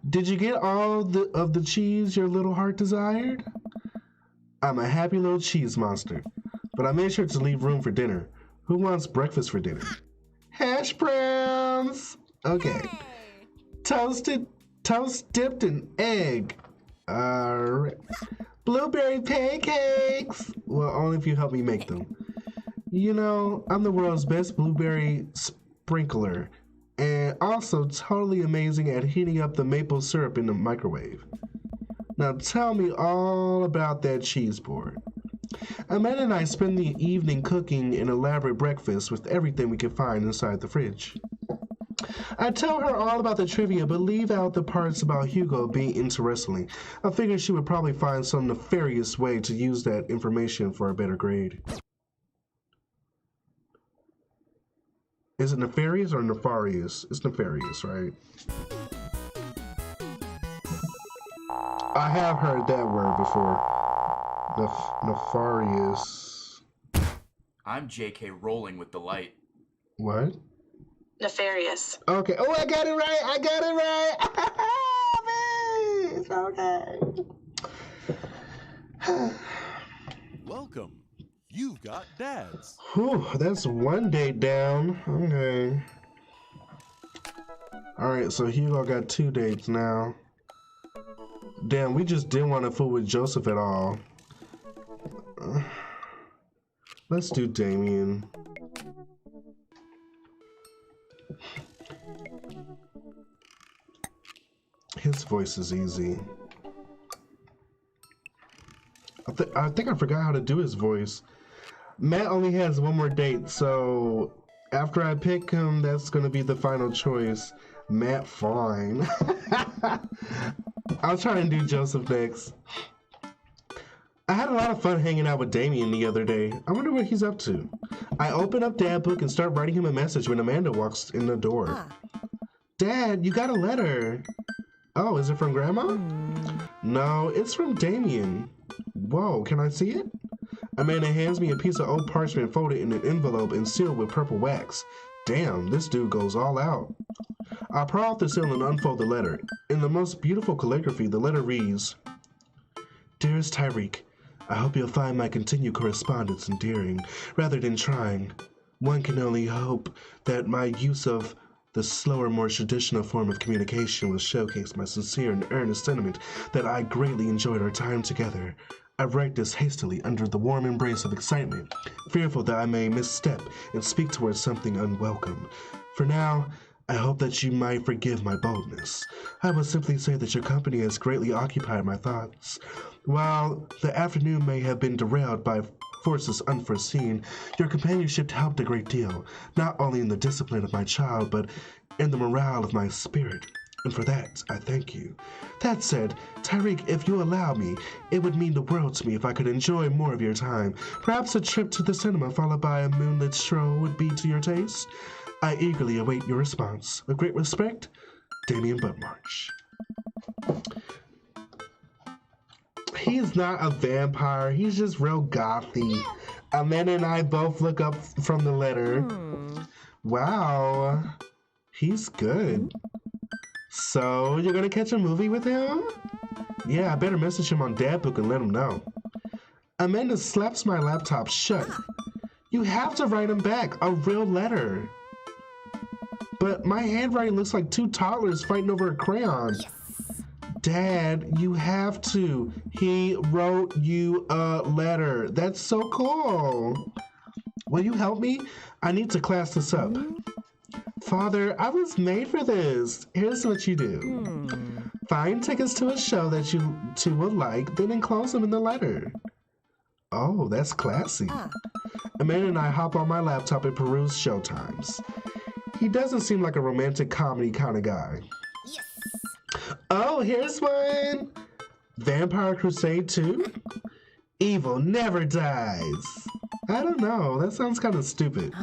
Did you get all of the cheese your little heart desired? I'm a happy little cheese monster, but I made sure to leave room for dinner. Who wants breakfast for dinner? Hash browns. Okay. Toast dipped in egg. Alright. Blueberry pancakes. Well, only if you help me make them. You know, I'm the world's best blueberry sprinkler, and also totally amazing at heating up the maple syrup in the microwave. Now tell me all about that cheese board. Amanda and I spend the evening cooking an elaborate breakfast with everything we can find inside the fridge. I tell her all about the trivia, but leave out the parts about Hugo being into wrestling. I figured she would probably find some nefarious way to use that information for a better grade. Is it nefarious or nefarious? It's nefarious, right? I have heard that word before. Nefarious. I'm JK rolling with delight. What? Nefarious. Okay. Oh, I got it right. I got it right. It's okay. Welcome. You've got dads. Whew, that's one date down. Okay. Alright, so Hugo got 2 dates now. Damn, we just didn't want to fool with Joseph at all. Let's do Damien. His voice is easy. I think I forgot how to do his voice. Matt only has 1 more date, so after I pick him, that's gonna be the final choice. Matt, fine. I'll try and do Joseph next. I had a lot of fun hanging out with Damien the other day. I wonder what he's up to. I open up Dad Book and start writing him a message when Amanda walks in the door. Dad, you got a letter. Oh, is it from Grandma? No, it's from Damien. Whoa, can I see it? Amanda hands me a piece of old parchment folded in an envelope and sealed with purple wax. Damn, this dude goes all out. I pry off the seal and unfold the letter. In the most beautiful calligraphy, the letter reads, Dearest Tyreek, I hope you'll find my continued correspondence endearing, rather than trying. One can only hope that my use of the slower, more traditional form of communication will showcase my sincere and earnest sentiment that I greatly enjoyed our time together. I write this hastily under the warm embrace of excitement, fearful that I may misstep and speak towards something unwelcome. For now, I hope that you might forgive my boldness. I will simply say that your company has greatly occupied my thoughts. While the afternoon may have been derailed by forces unforeseen, your companionship helped a great deal, not only in the discipline of my child, but in the morale of my spirit. And for that, I thank you. That said, Tyreek, if you allow me, it would mean the world to me if I could enjoy more of your time. Perhaps a trip to the cinema followed by a moonlit stroll would be to your taste. I eagerly await your response. With great respect, Damien Buttmarch. He's not a vampire. He's just real gothy. Amanda and I both look up from the letter. Wow. He's good. So, you're gonna catch a movie with him? Yeah, I better message him on Dad Book and let him know. Amanda slaps my laptop shut. You have to write him back. A real letter. But my handwriting looks like 2 toddlers fighting over a crayon. Yes. Dad, you have to. He wrote you a letter. That's so cool. Will you help me? I need to class this up. Father, I was made for this. Here's what you do. Find tickets to a show that you 2 will like, then enclose them in the letter. Oh, that's classy. Amanda and I hop on my laptop and peruse showtimes. He doesn't seem like a romantic comedy kind of guy. Yes. Oh, here's one. Vampire Crusade 2? Evil never dies. I don't know. That sounds kind of stupid.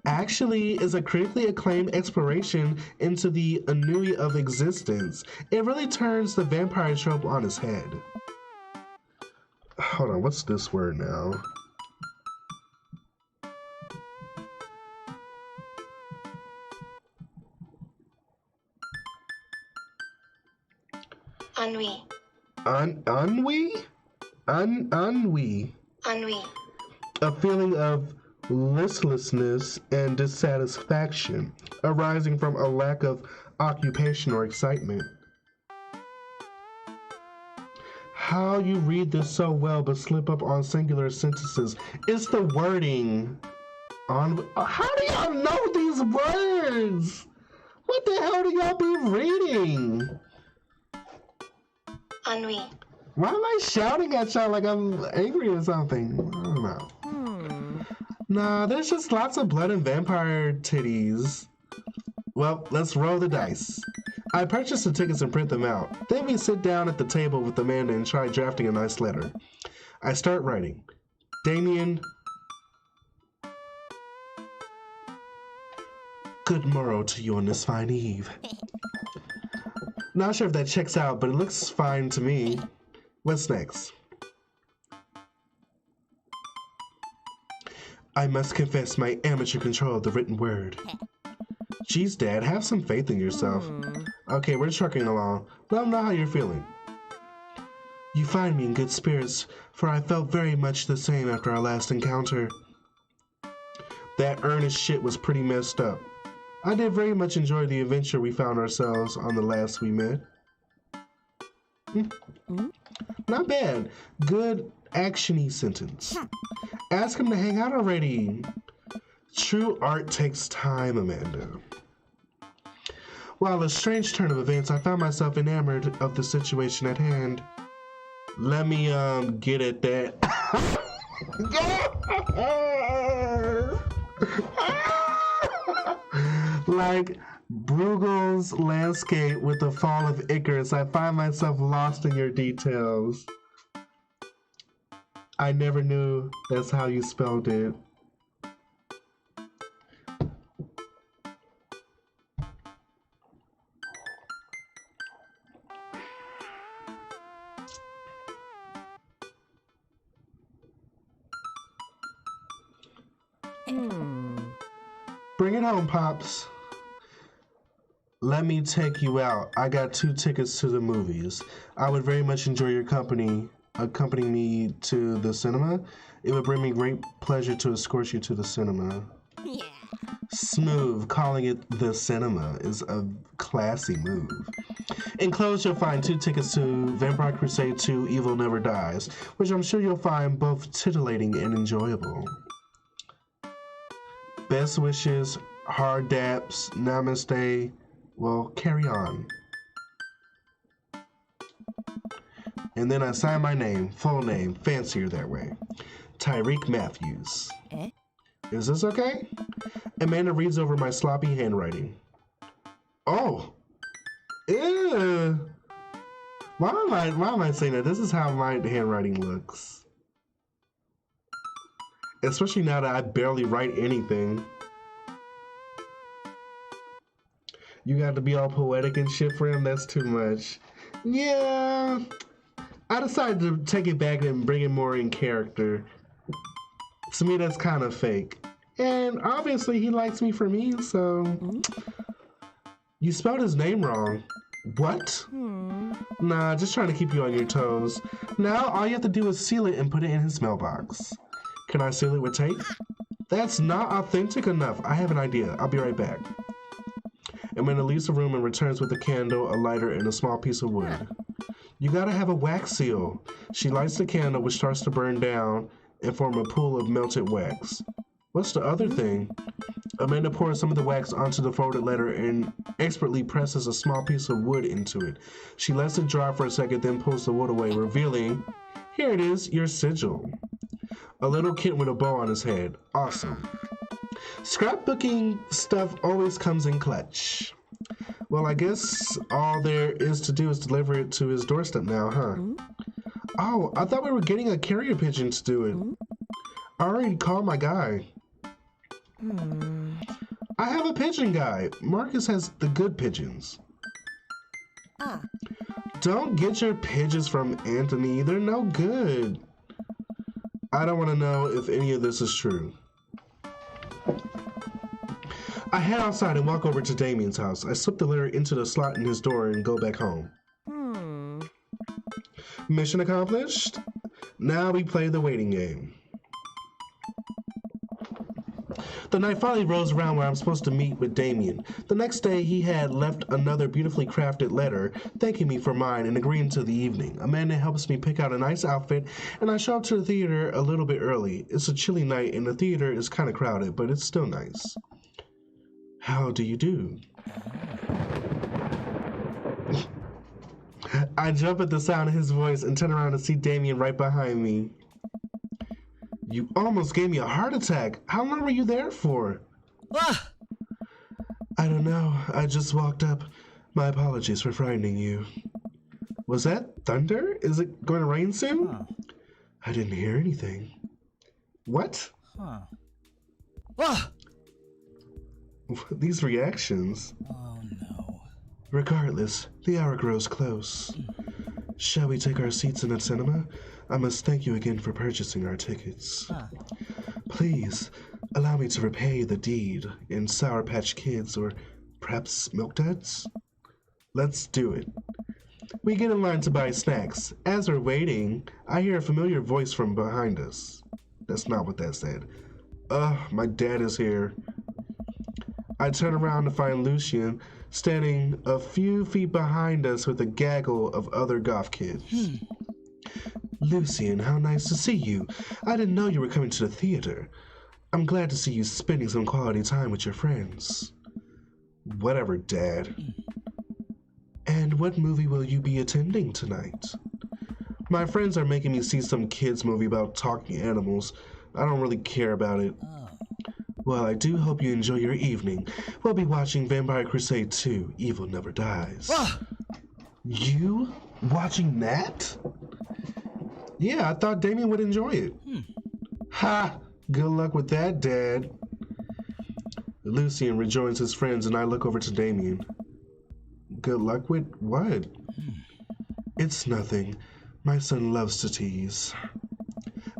Actually is a critically acclaimed exploration into the ennui of existence. It really turns the vampire trope on its head. Hold on, what's this word now? Ennui. Ennui? Ennui. Ennui. A feeling of listlessness and dissatisfaction arising from a lack of occupation or excitement. How you read this so well but slip up on singular sentences. It's the wording. How do y'all know these words? What the hell do y'all be reading? Ennui. Why am I shouting at y'all like I'm angry or something? I don't know. Nah, there's just lots of blood and vampire titties. Well, let's roll the dice. I purchase the tickets and print them out. Then we sit down at the table with Amanda and try drafting a nice letter. I start writing. Damien, good morrow to you on this fine eve. Not sure if that checks out, but it looks fine to me. What's next? I must confess my amateur control of the written word. Geez, Dad, have some faith in yourself. Okay, we're trucking along. Let them know how you're feeling. You find me in good spirits, for I felt very much the same after our last encounter. That earnest shit was pretty messed up. I did very much enjoy the adventure we found ourselves on the last we met. Not bad. Good action-y sentence. Ask him to hang out already. True art takes time, Amanda. While a strange turn of events, I found myself enamored of the situation at hand. Let me, get at that. Like Bruegel's landscape with the fall of Icarus, I find myself lost in your details. I never knew that's how you spelled it. Bring it home, Pops. Let me take you out. I got 2 tickets to the movies. I would very much enjoy your company. Accompany me to the cinema. It would bring me great pleasure to escort you to the cinema. Yeah. Smooth. Calling it the cinema is a classy move. Enclosed, you'll find 2 tickets to Vampire Crusade 2 Evil Never Dies, which I'm sure you'll find both titillating and enjoyable. Best wishes, hard daps, namaste. Well, carry on. And then I sign my name, full name, fancier that way. Tyreek Matthews. Is this okay? Amanda reads over my sloppy handwriting. Oh! Ew! Why am I saying that? This is how my handwriting looks. Especially now that I barely write anything. You got to be all poetic and shit for him? That's too much. Yeah. I decided to take it back and bring it more in character. To me, that's kind of fake. And obviously, he likes me for me, so... You spelled his name wrong. What? Nah, just trying to keep you on your toes. Now, all you have to do is seal it and put it in his mailbox. Can I seal it with tape? That's not authentic enough. I have an idea. I'll be right back. Amanda leaves the room and returns with a candle, a lighter, and a small piece of wood. You gotta have a wax seal. She lights the candle, which starts to burn down and form a pool of melted wax. What's the other thing? Amanda pours some of the wax onto the folded letter and expertly presses a small piece of wood into it. She lets it dry for a second, then pulls the wood away, revealing, here it is, your sigil. A little kid with a bow on his head. Awesome. Scrapbooking stuff always comes in clutch. Well, I guess all there is to do is deliver it to his doorstep now, huh? Oh, I thought we were getting a carrier pigeon to do it. I already called my guy. I have a pigeon guy. Marcus has the good pigeons. Don't get your pigeons from Anthony. They're no good. I don't want to know if any of this is true. I head outside and walk over to Damien's house. I slip the letter into the slot in his door and go back home. Mission accomplished. Now we play the waiting game. The night finally rolls around where I'm supposed to meet with Damien. The next day, he had left another beautifully crafted letter, thanking me for mine and agreeing to the evening. Amanda helps me pick out a nice outfit, and I show up to the theater a little bit early. It's a chilly night, and the theater is kind of crowded, but it's still nice. How do you do? I jump at the sound of his voice and turn around to see Damien right behind me. You almost gave me a heart attack. How long were you there for? I don't know. I just walked up. My apologies for frightening you. Was that thunder? Is it going to rain soon? I didn't hear anything. What? These reactions. Oh no. Regardless, the hour grows close. Shall we take our seats in the cinema? I must thank you again for purchasing our tickets. Please, allow me to repay the deed in Sour Patch Kids or perhaps Milk Duds? Let's do it. We get in line to buy snacks. As we're waiting, I hear a familiar voice from behind us. That's not what that said. My dad is here. I turn around to find Lucien standing a few feet behind us with a gaggle of other goth kids. Lucien, how nice to see you. I didn't know you were coming to the theater. I'm glad to see you spending some quality time with your friends. Whatever, Dad. And what movie will you be attending tonight? My friends are making me see some kids movie about talking animals. I don't really care about it. Well, I do hope you enjoy your evening. We'll be watching Vampire Crusade 2, Evil Never Dies. You watching that? Yeah, I thought Damien would enjoy it. Ha! Good luck with that, Dad. Lucien rejoins his friends and I look over to Damien. Good luck with what? It's nothing. My son loves to tease.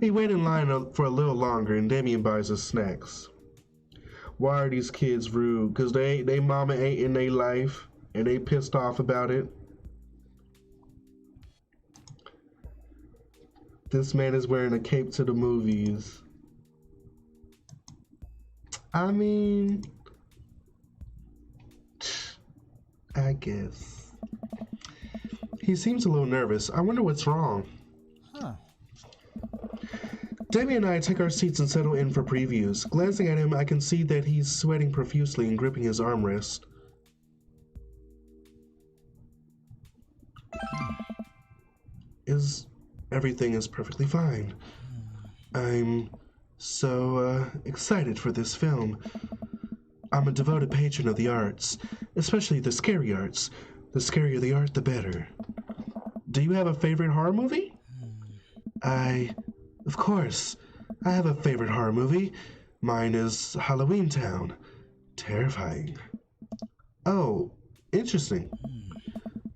We wait in line for a little longer and Damien buys us snacks. Why are these kids rude? Because they mama ain't in their life and they pissed off about it. This man is wearing a cape to the movies. I mean, I guess. He seems a little nervous. I wonder what's wrong. Damien and I take our seats and settle in for previews. Glancing at him, I can see that he's sweating profusely and gripping his armrest. Everything is perfectly fine. I'm so excited for this film. I'm a devoted patron of the arts, especially the scary arts. The scarier the art, the better. Do you have a favorite horror movie? Of course, I have a favorite horror movie. Mine is Halloween Town. Terrifying. Oh, interesting.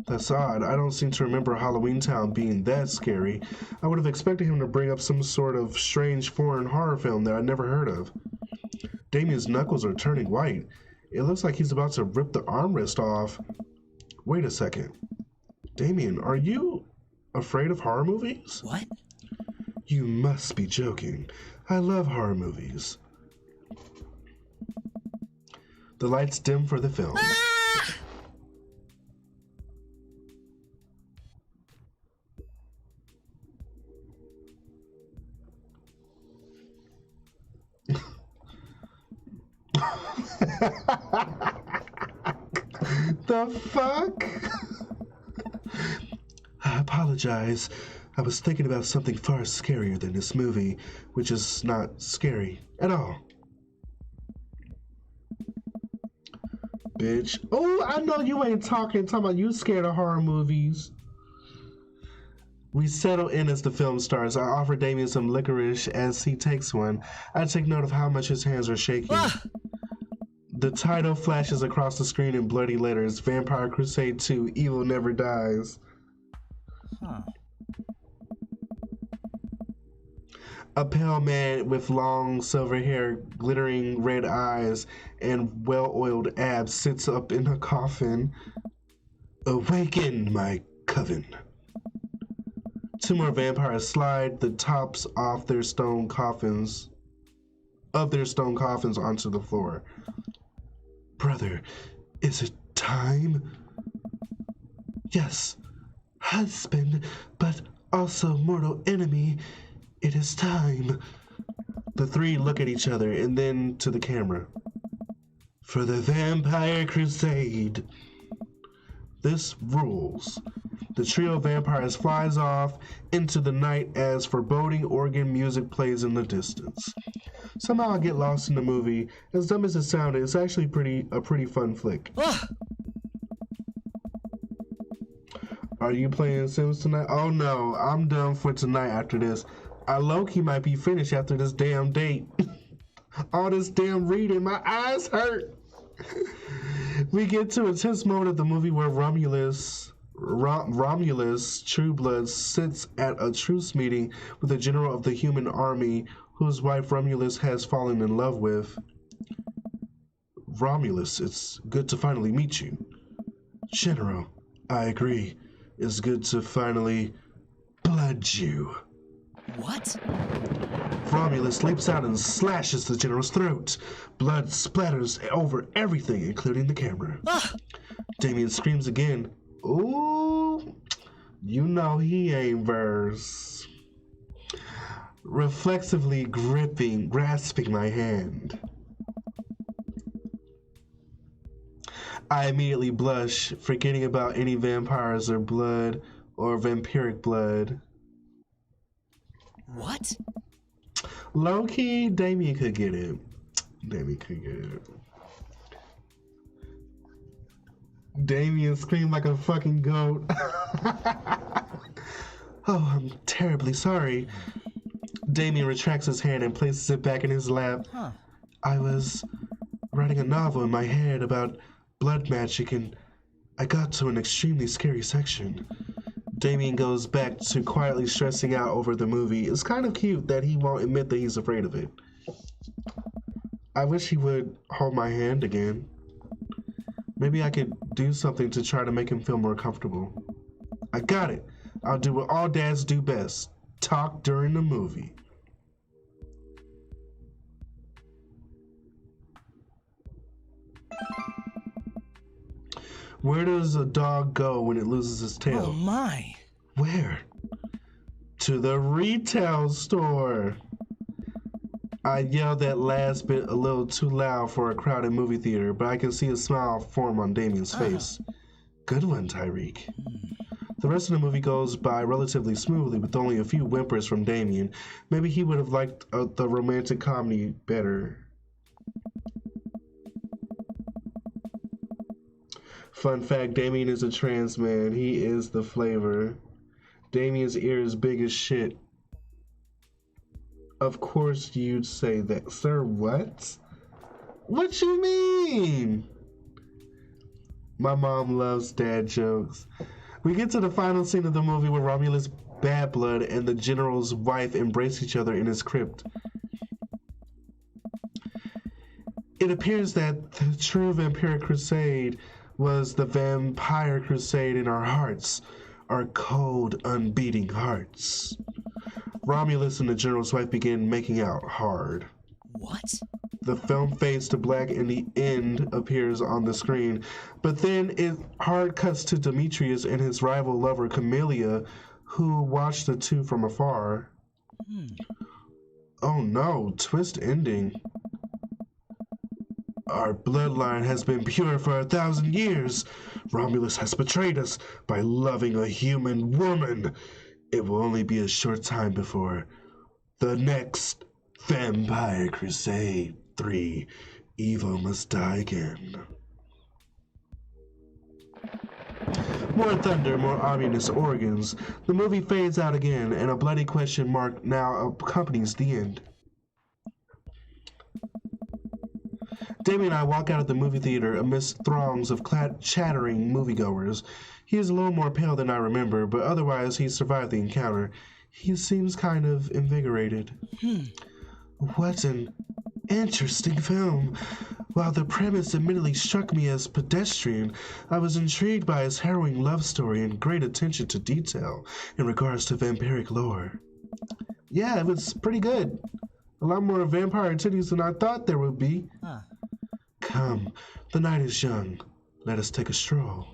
That's odd. I don't seem to remember Halloween Town being that scary. I would have expected him to bring up some sort of strange foreign horror film that I'd never heard of. Damien's knuckles are turning white. It looks like he's about to rip the armrest off. Wait a second. Damien, are you afraid of horror movies? What? You must be joking. I love horror movies. The lights dim for the film. The fuck? I apologize. I was thinking about something far scarier than this movie, which is not scary at all. Bitch. Oh, I know you ain't talking about you scared of horror movies. We settle in as the film starts. I offer Damien some licorice as he takes one. I take note of how much his hands are shaking. The title flashes across the screen in bloody letters, Vampire Crusade 2, Evil Never Dies. A pale man with long silver hair, glittering red eyes, and well-oiled abs sits up in a coffin. Awaken, my coven. Two more vampires slide the tops off their stone coffins onto the floor. Brother, is it time? Yes, husband, but also mortal enemy. It is time. The three look at each other and then to the camera. For the Vampire Crusade. This rules. The trio of vampires flies off into the night as foreboding organ music plays in the distance. Somehow I get lost in the movie. As dumb as it sounded, it's actually a pretty fun flick. Are you playing Sims tonight? Oh no, I'm done for tonight after this. I low-key might be finished after this damn date. All this damn reading, my eyes hurt. We get to a tense moment of the movie where Romulus, True Blood, sits at a truce meeting with the general of the human army whose wife Romulus has fallen in love with. Romulus, it's good to finally meet you. General, I agree. It's good to finally blood you. What? Romulus leaps out and slashes the general's throat. Blood splatters over everything, including the camera. Ah! Damien screams again. Ooh, you know he ain't verse. Reflexively grasping my hand. I immediately blush, forgetting about any vampires or blood or vampiric blood. What? Low-key, Damien could get it. Damien could get it. Damien screamed like a fucking goat. Oh, I'm terribly sorry. Damien retracts his hand and places it back in his lap. Huh. I was writing a novel in my head about blood magic and I got to an extremely scary section. Damien goes back to quietly stressing out over the movie. It's kind of cute that he won't admit that he's afraid of it. I wish he would hold my hand again. Maybe I could do something to try to make him feel more comfortable. I got it. I'll do what all dads do best. Talk during the movie. Where does a dog go when it loses its tail? Oh my. Where? To the retail store. I yelled that last bit a little too loud for a crowded movie theater, but I can see a smile form on Damien's face. Good one, Tyreek. The rest of the movie goes by relatively smoothly with only a few whimpers from Damien. Maybe he would have liked the romantic comedy better. Fun fact, Damien is a trans man. He is the flavor. Damien's ear is big as shit. Of course you'd say that. Sir, what? What you mean? My mom loves dad jokes. We get to the final scene of the movie where Romulus Bad Blood and the general's wife embrace each other in his crypt. It appears that the true vampiric crusade was the vampire crusade in our hearts, our cold, unbeating hearts. Romulus and the general's wife begin making out hard. What? The film fades to black and the end appears on the screen, but then it hard cuts to Demetrius and his rival lover Camellia, who watch the two from afar. Oh no, twist ending. Our bloodline has been pure for 1,000 years. Romulus has betrayed us by loving a human woman. It will only be a short time before the next Vampire Crusade 3. Evil must die again. More thunder, more ominous organs. The movie fades out again, and a bloody question mark now accompanies the end. Damien and I walk out of the movie theater amidst throngs of chattering moviegoers. He is a little more pale than I remember, but otherwise he survived the encounter. He seems kind of invigorated. What an interesting film. While the premise admittedly struck me as pedestrian, I was intrigued by his harrowing love story and great attention to detail in regards to vampiric lore. Yeah, it was pretty good. A lot more vampire titties than I thought there would be. Come, the night is young. Let us take a stroll.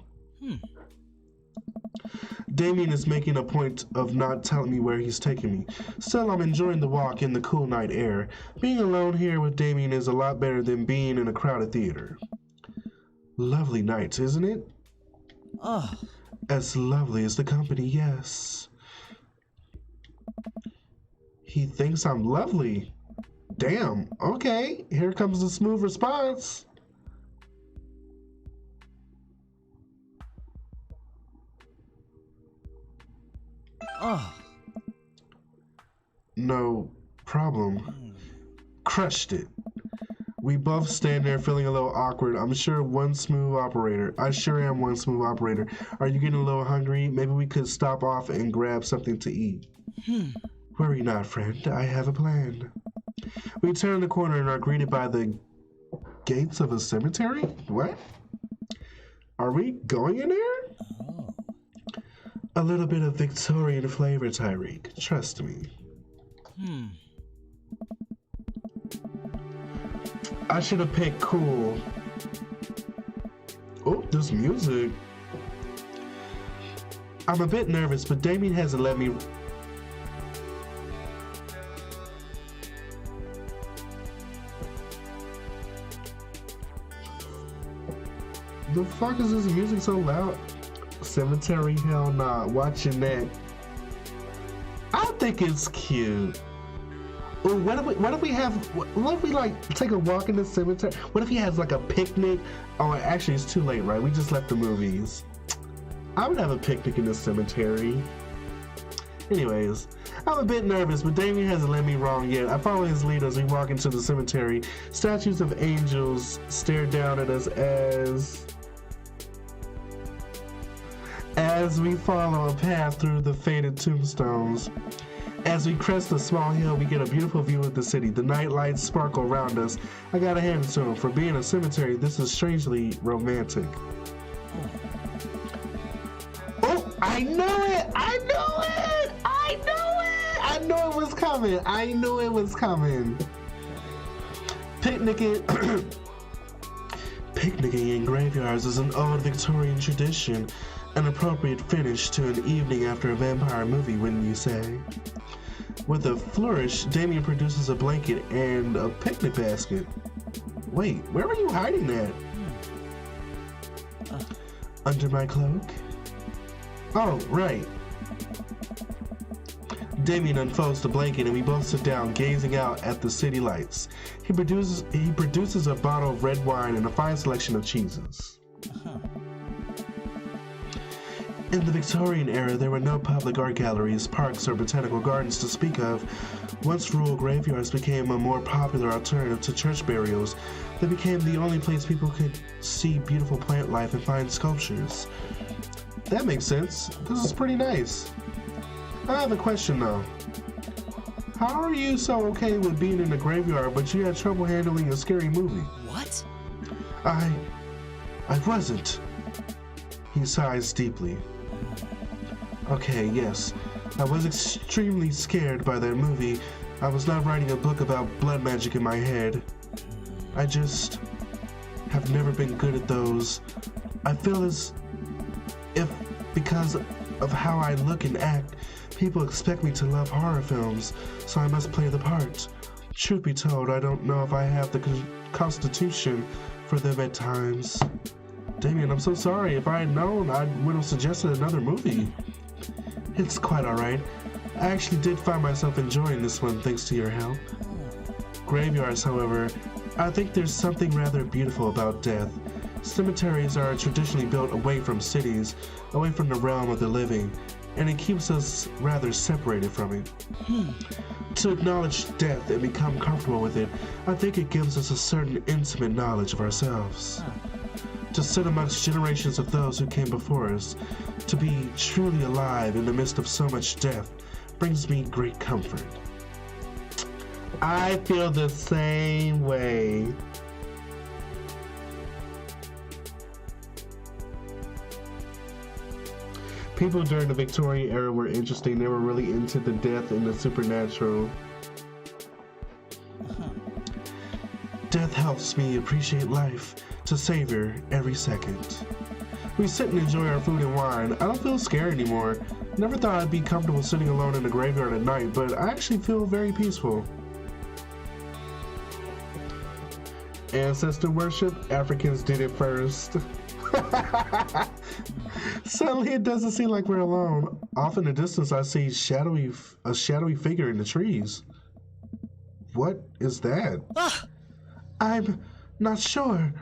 Damien is making a point of not telling me where he's taking me. Still, I'm enjoying the walk in the cool night air. Being alone here with Damien is a lot better than being in a crowded theater. Lovely night, isn't it? As lovely as the company, yes. He thinks I'm lovely. Damn, okay. Here comes the smooth response. No problem. Crushed it. We both stand there feeling a little awkward. I'm sure one smooth operator. I sure am one smooth operator. Are you getting a little hungry? Maybe we could stop off and grab something to eat. Worry not, friend. I have a plan. We turn the corner and are greeted by the gates of a cemetery? What? Are we going in there? Oh. A little bit of Victorian flavor, Tyreek. Trust me. I should have picked cool. Oh, this music. I'm a bit nervous, but Damien hasn't let me... The fuck is this music so loud? Cemetery, hell nah. Watching that. I think it's cute. Ooh, what if we like take a walk in the cemetery? What if he has like a picnic? Oh, actually it's too late, right? We just left the movies. I would have a picnic in the cemetery. Anyways, I'm a bit nervous, but Damien hasn't led me wrong yet. I follow his lead as we walk into the cemetery. Statues of angels stare down at us as we follow a path through the faded tombstones. As we crest a small hill, we get a beautiful view of the city. The night lights sparkle around us. I gotta hand it to him. For being a cemetery, this is strangely romantic. Oh, I knew it! I knew it! I knew it! I knew it was coming. I knew it was coming. Picnicking in graveyards is an old Victorian tradition. An appropriate finish to an evening after a vampire movie, wouldn't you say? With a flourish, Damien produces a blanket and a picnic basket. Wait, where were you hiding that? Under my cloak? Oh, right. Damien unfolds the blanket and we both sit down, gazing out at the city lights. He produces a bottle of red wine and a fine selection of cheeses. In the Victorian era, there were no public art galleries, parks, or botanical gardens to speak of. Once rural graveyards became a more popular alternative to church burials, they became the only place people could see beautiful plant life and find sculptures. That makes sense. This is pretty nice. I have a question though. How are you so okay with being in a graveyard, but you had trouble handling a scary movie? What? I wasn't. He sighs deeply. Okay, yes. I was extremely scared by that movie. I was not writing a book about blood magic in my head. I just have never been good at those. I feel as if, because of how I look and act, people expect me to love horror films, so I must play the part. Truth be told, I don't know if I have the constitution for them at times. Damien, I'm so sorry. If I had known, I would have suggested another movie. It's quite alright. I actually did find myself enjoying this one thanks to your help. Graveyards, however, I think there's something rather beautiful about death. Cemeteries are traditionally built away from cities, away from the realm of the living, and it keeps us rather separated from it. To acknowledge death and become comfortable with it, I think it gives us a certain intimate knowledge of ourselves. To sit amongst generations of those who came before us, to be truly alive in the midst of so much death, brings me great comfort. I feel the same way. People during the Victorian era were interesting. They were really into the death and the supernatural. Death helps me appreciate life, to savor every second. We sit and enjoy our food and wine. I don't feel scared anymore. Never thought I'd be comfortable sitting alone in the graveyard at night, but I actually feel very peaceful. Ancestor worship? Africans did it first. Suddenly it doesn't seem like we're alone. Off in the distance I see a shadowy figure in the trees. What is that? I'm not sure.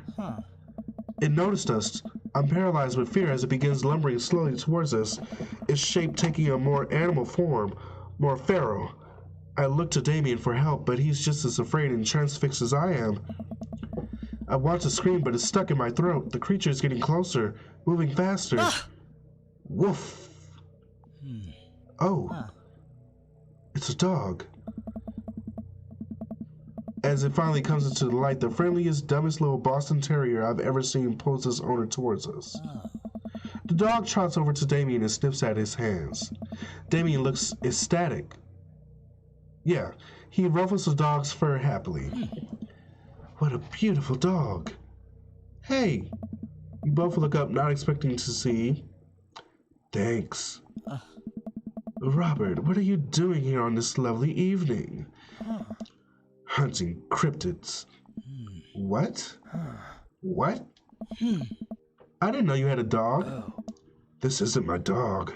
It noticed us. I'm paralyzed with fear as it begins lumbering slowly towards us, its shape taking a more animal form, more feral. I look to Damien for help, but he's just as afraid and transfixed as I am. I want to scream, but it's stuck in my throat. The creature is getting closer, moving faster. Ah! Woof. Oh. Huh. It's a dog. As it finally comes into the light, the friendliest, dumbest little Boston Terrier I've ever seen pulls its owner towards us. Oh. The dog trots over to Damien and sniffs at his hands. Damien looks ecstatic. Yeah, he ruffles the dog's fur happily. What a beautiful dog. Hey, you both look up, not expecting to see. Thanks. Robert, what are you doing here on this lovely evening? Hunting cryptids. What? What? I didn't know you had a dog. Oh. This isn't my dog.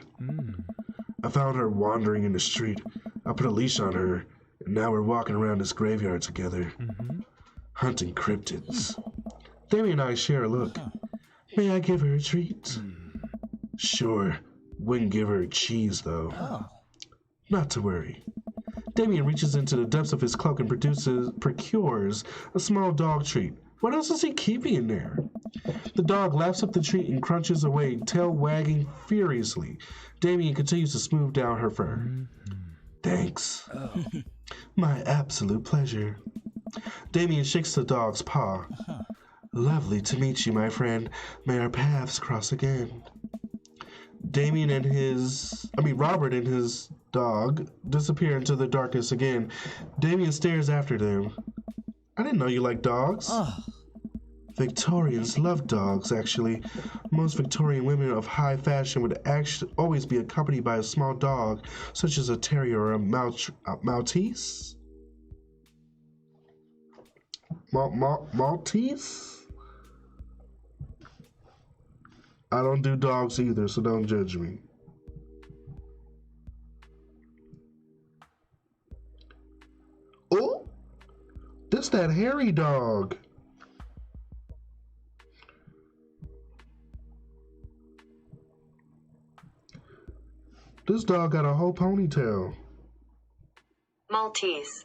I found her wandering in the street. I put a leash on her, and now we're walking around this graveyard together. Hunting cryptids. Damien and I share a look. May I give her a treat? Sure. Wouldn't give her cheese, though. Oh. Not to worry. Damien reaches into the depths of his cloak and procures a small dog treat. What else is he keeping in there? The dog laps up the treat and crunches away, tail wagging furiously. Damien continues to smooth down her fur. Thanks. My absolute pleasure. Damien shakes the dog's paw. Lovely to meet you, my friend. May our paths cross again. Robert and his dog disappear into the darkness again. Damien stares after them. I didn't know you liked dogs. Oh. Victorians love dogs, actually. Most Victorian women of high fashion would actually always be accompanied by a small dog, such as a terrier or a Maltese? Maltese? I don't do dogs either, so don't judge me. Oh, this that hairy dog. This dog got a whole ponytail. Maltese.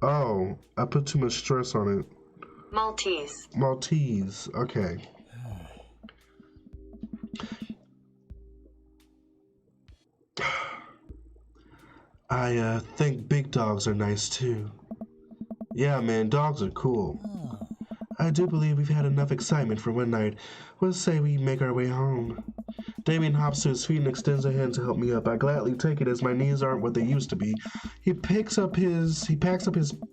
Oh, I put too much stress on it. Maltese. Maltese, okay. I think big dogs are nice too. Yeah, man, dogs are cool. I do believe we've had enough excitement for one night. Let's say we make our way home. Damien hops to his feet and extends a hand to help me up. I gladly take it as my knees aren't what they used to be. He packs up his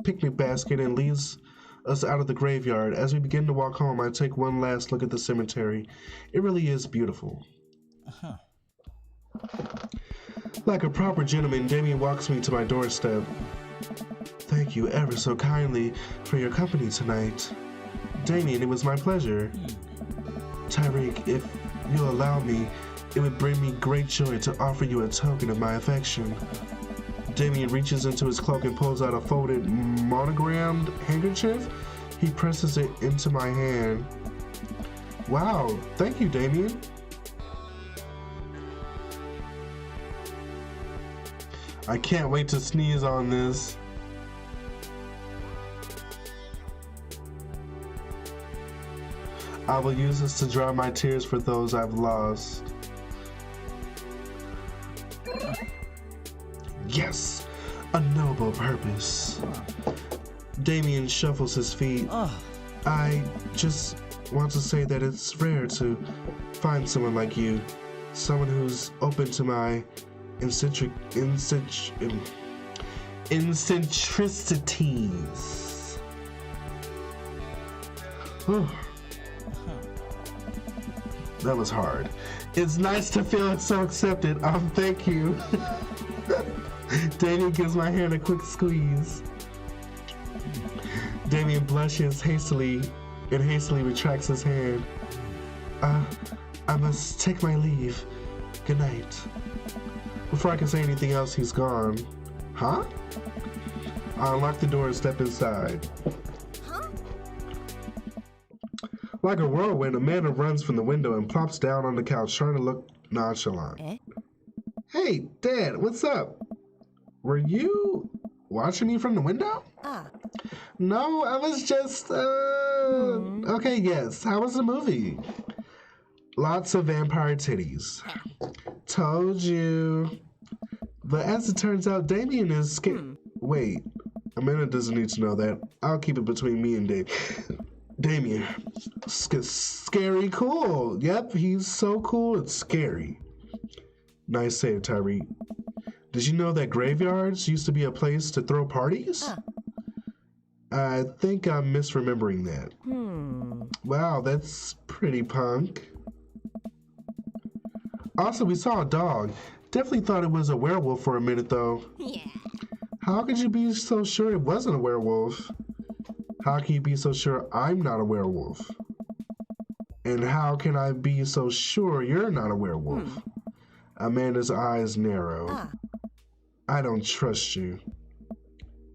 picnic basket and leads us out of the graveyard. As we begin to walk home, I take one last look at the cemetery. It really is beautiful. Like a proper gentleman, Damien walks me to my doorstep. Thank you ever so kindly for your company tonight. Damien, it was my pleasure. Tyreek, if you'll allow me, it would bring me great joy to offer you a token of my affection. Damien reaches into his cloak and pulls out a folded, monogrammed handkerchief. He presses it into my hand. Wow, thank you, Damien. I can't wait to sneeze on this. I will use this to dry my tears for those I've lost. Yes, a noble purpose. Damien shuffles his feet. I just want to say that it's rare to find someone like you. Someone who's open to my eccentricities. That was hard. It's nice to feel so accepted. Thank you. Damien gives my hand a quick squeeze. Damien blushes hastily and hastily retracts his hand. I must take my leave. Good night. Before I can say anything else, he's gone. Huh? I unlock the door and step inside. Like a whirlwind, Amanda runs from the window and plops down on the couch, trying to look nonchalant. Hey, Dad, what's up? Were you watching me from the window? No, I was just, Okay, yes. How was the movie? Lots of vampire titties. Told you. But as it turns out, Damien is scared. Wait, Amanda doesn't need to know that. I'll keep it between me and Damien. Scary cool. Yep, he's so cool, it's scary. Nice save, Tyree. Did you know that graveyards used to be a place to throw parties? I think I'm misremembering that. Wow, that's pretty punk. Also, we saw a dog. Definitely thought it was a werewolf for a minute, though. Yeah. How could you be so sure it wasn't a werewolf? How can you be so sure I'm not a werewolf? And how can I be so sure you're not a werewolf? Amanda's eyes narrow. I don't trust you.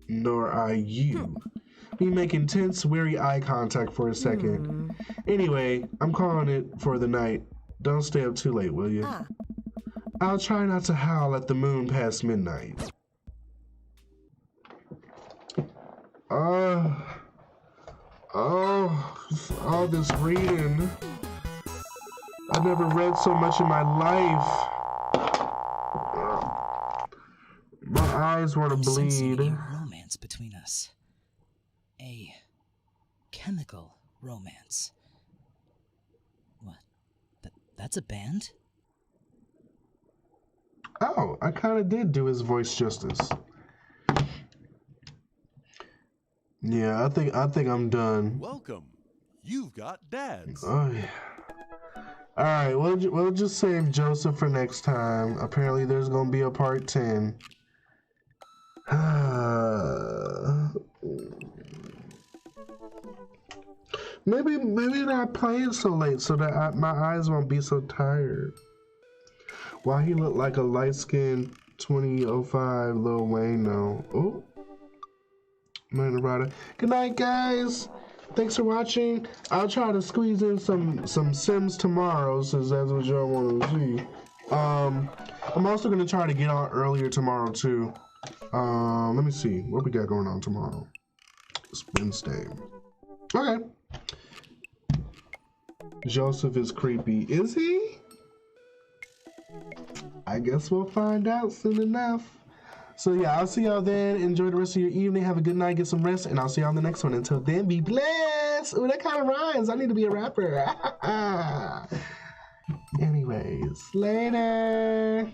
Nor I you. We make intense, weary eye contact for a second. Anyway, I'm calling it for the night. Don't stay up too late, will you? I'll try not to howl at the moon past midnight. All this reading. I've never read so much in my life. My eyes want to Sensing bleed. a romance between us. A chemical romance. What? That's a band? Oh, I kind of did do his voice justice. Yeah, I think I'm done. Welcome. You've got dads. Oh yeah. All right, we'll just save Joseph for next time. Apparently, there's gonna be a part 10. Maybe not play it so late so that my eyes won't be so tired. Why he look like a light-skinned 2005 Lil Wayne though. Oh, Rider. Good night, guys. Thanks for watching. I'll try to squeeze in some Sims tomorrow since that's what y'all want to see. I'm also gonna try to get on earlier tomorrow too. Let me see what we got going on tomorrow. It's Wednesday. Okay. Joseph is creepy. Is he? I guess we'll find out soon enough. So yeah, I'll see y'all then. Enjoy the rest of your evening. Have a good night. Get some rest. And I'll see y'all in the next one. Until then, be blessed. Ooh, that kind of rhymes. I need to be a rapper. Anyways, later.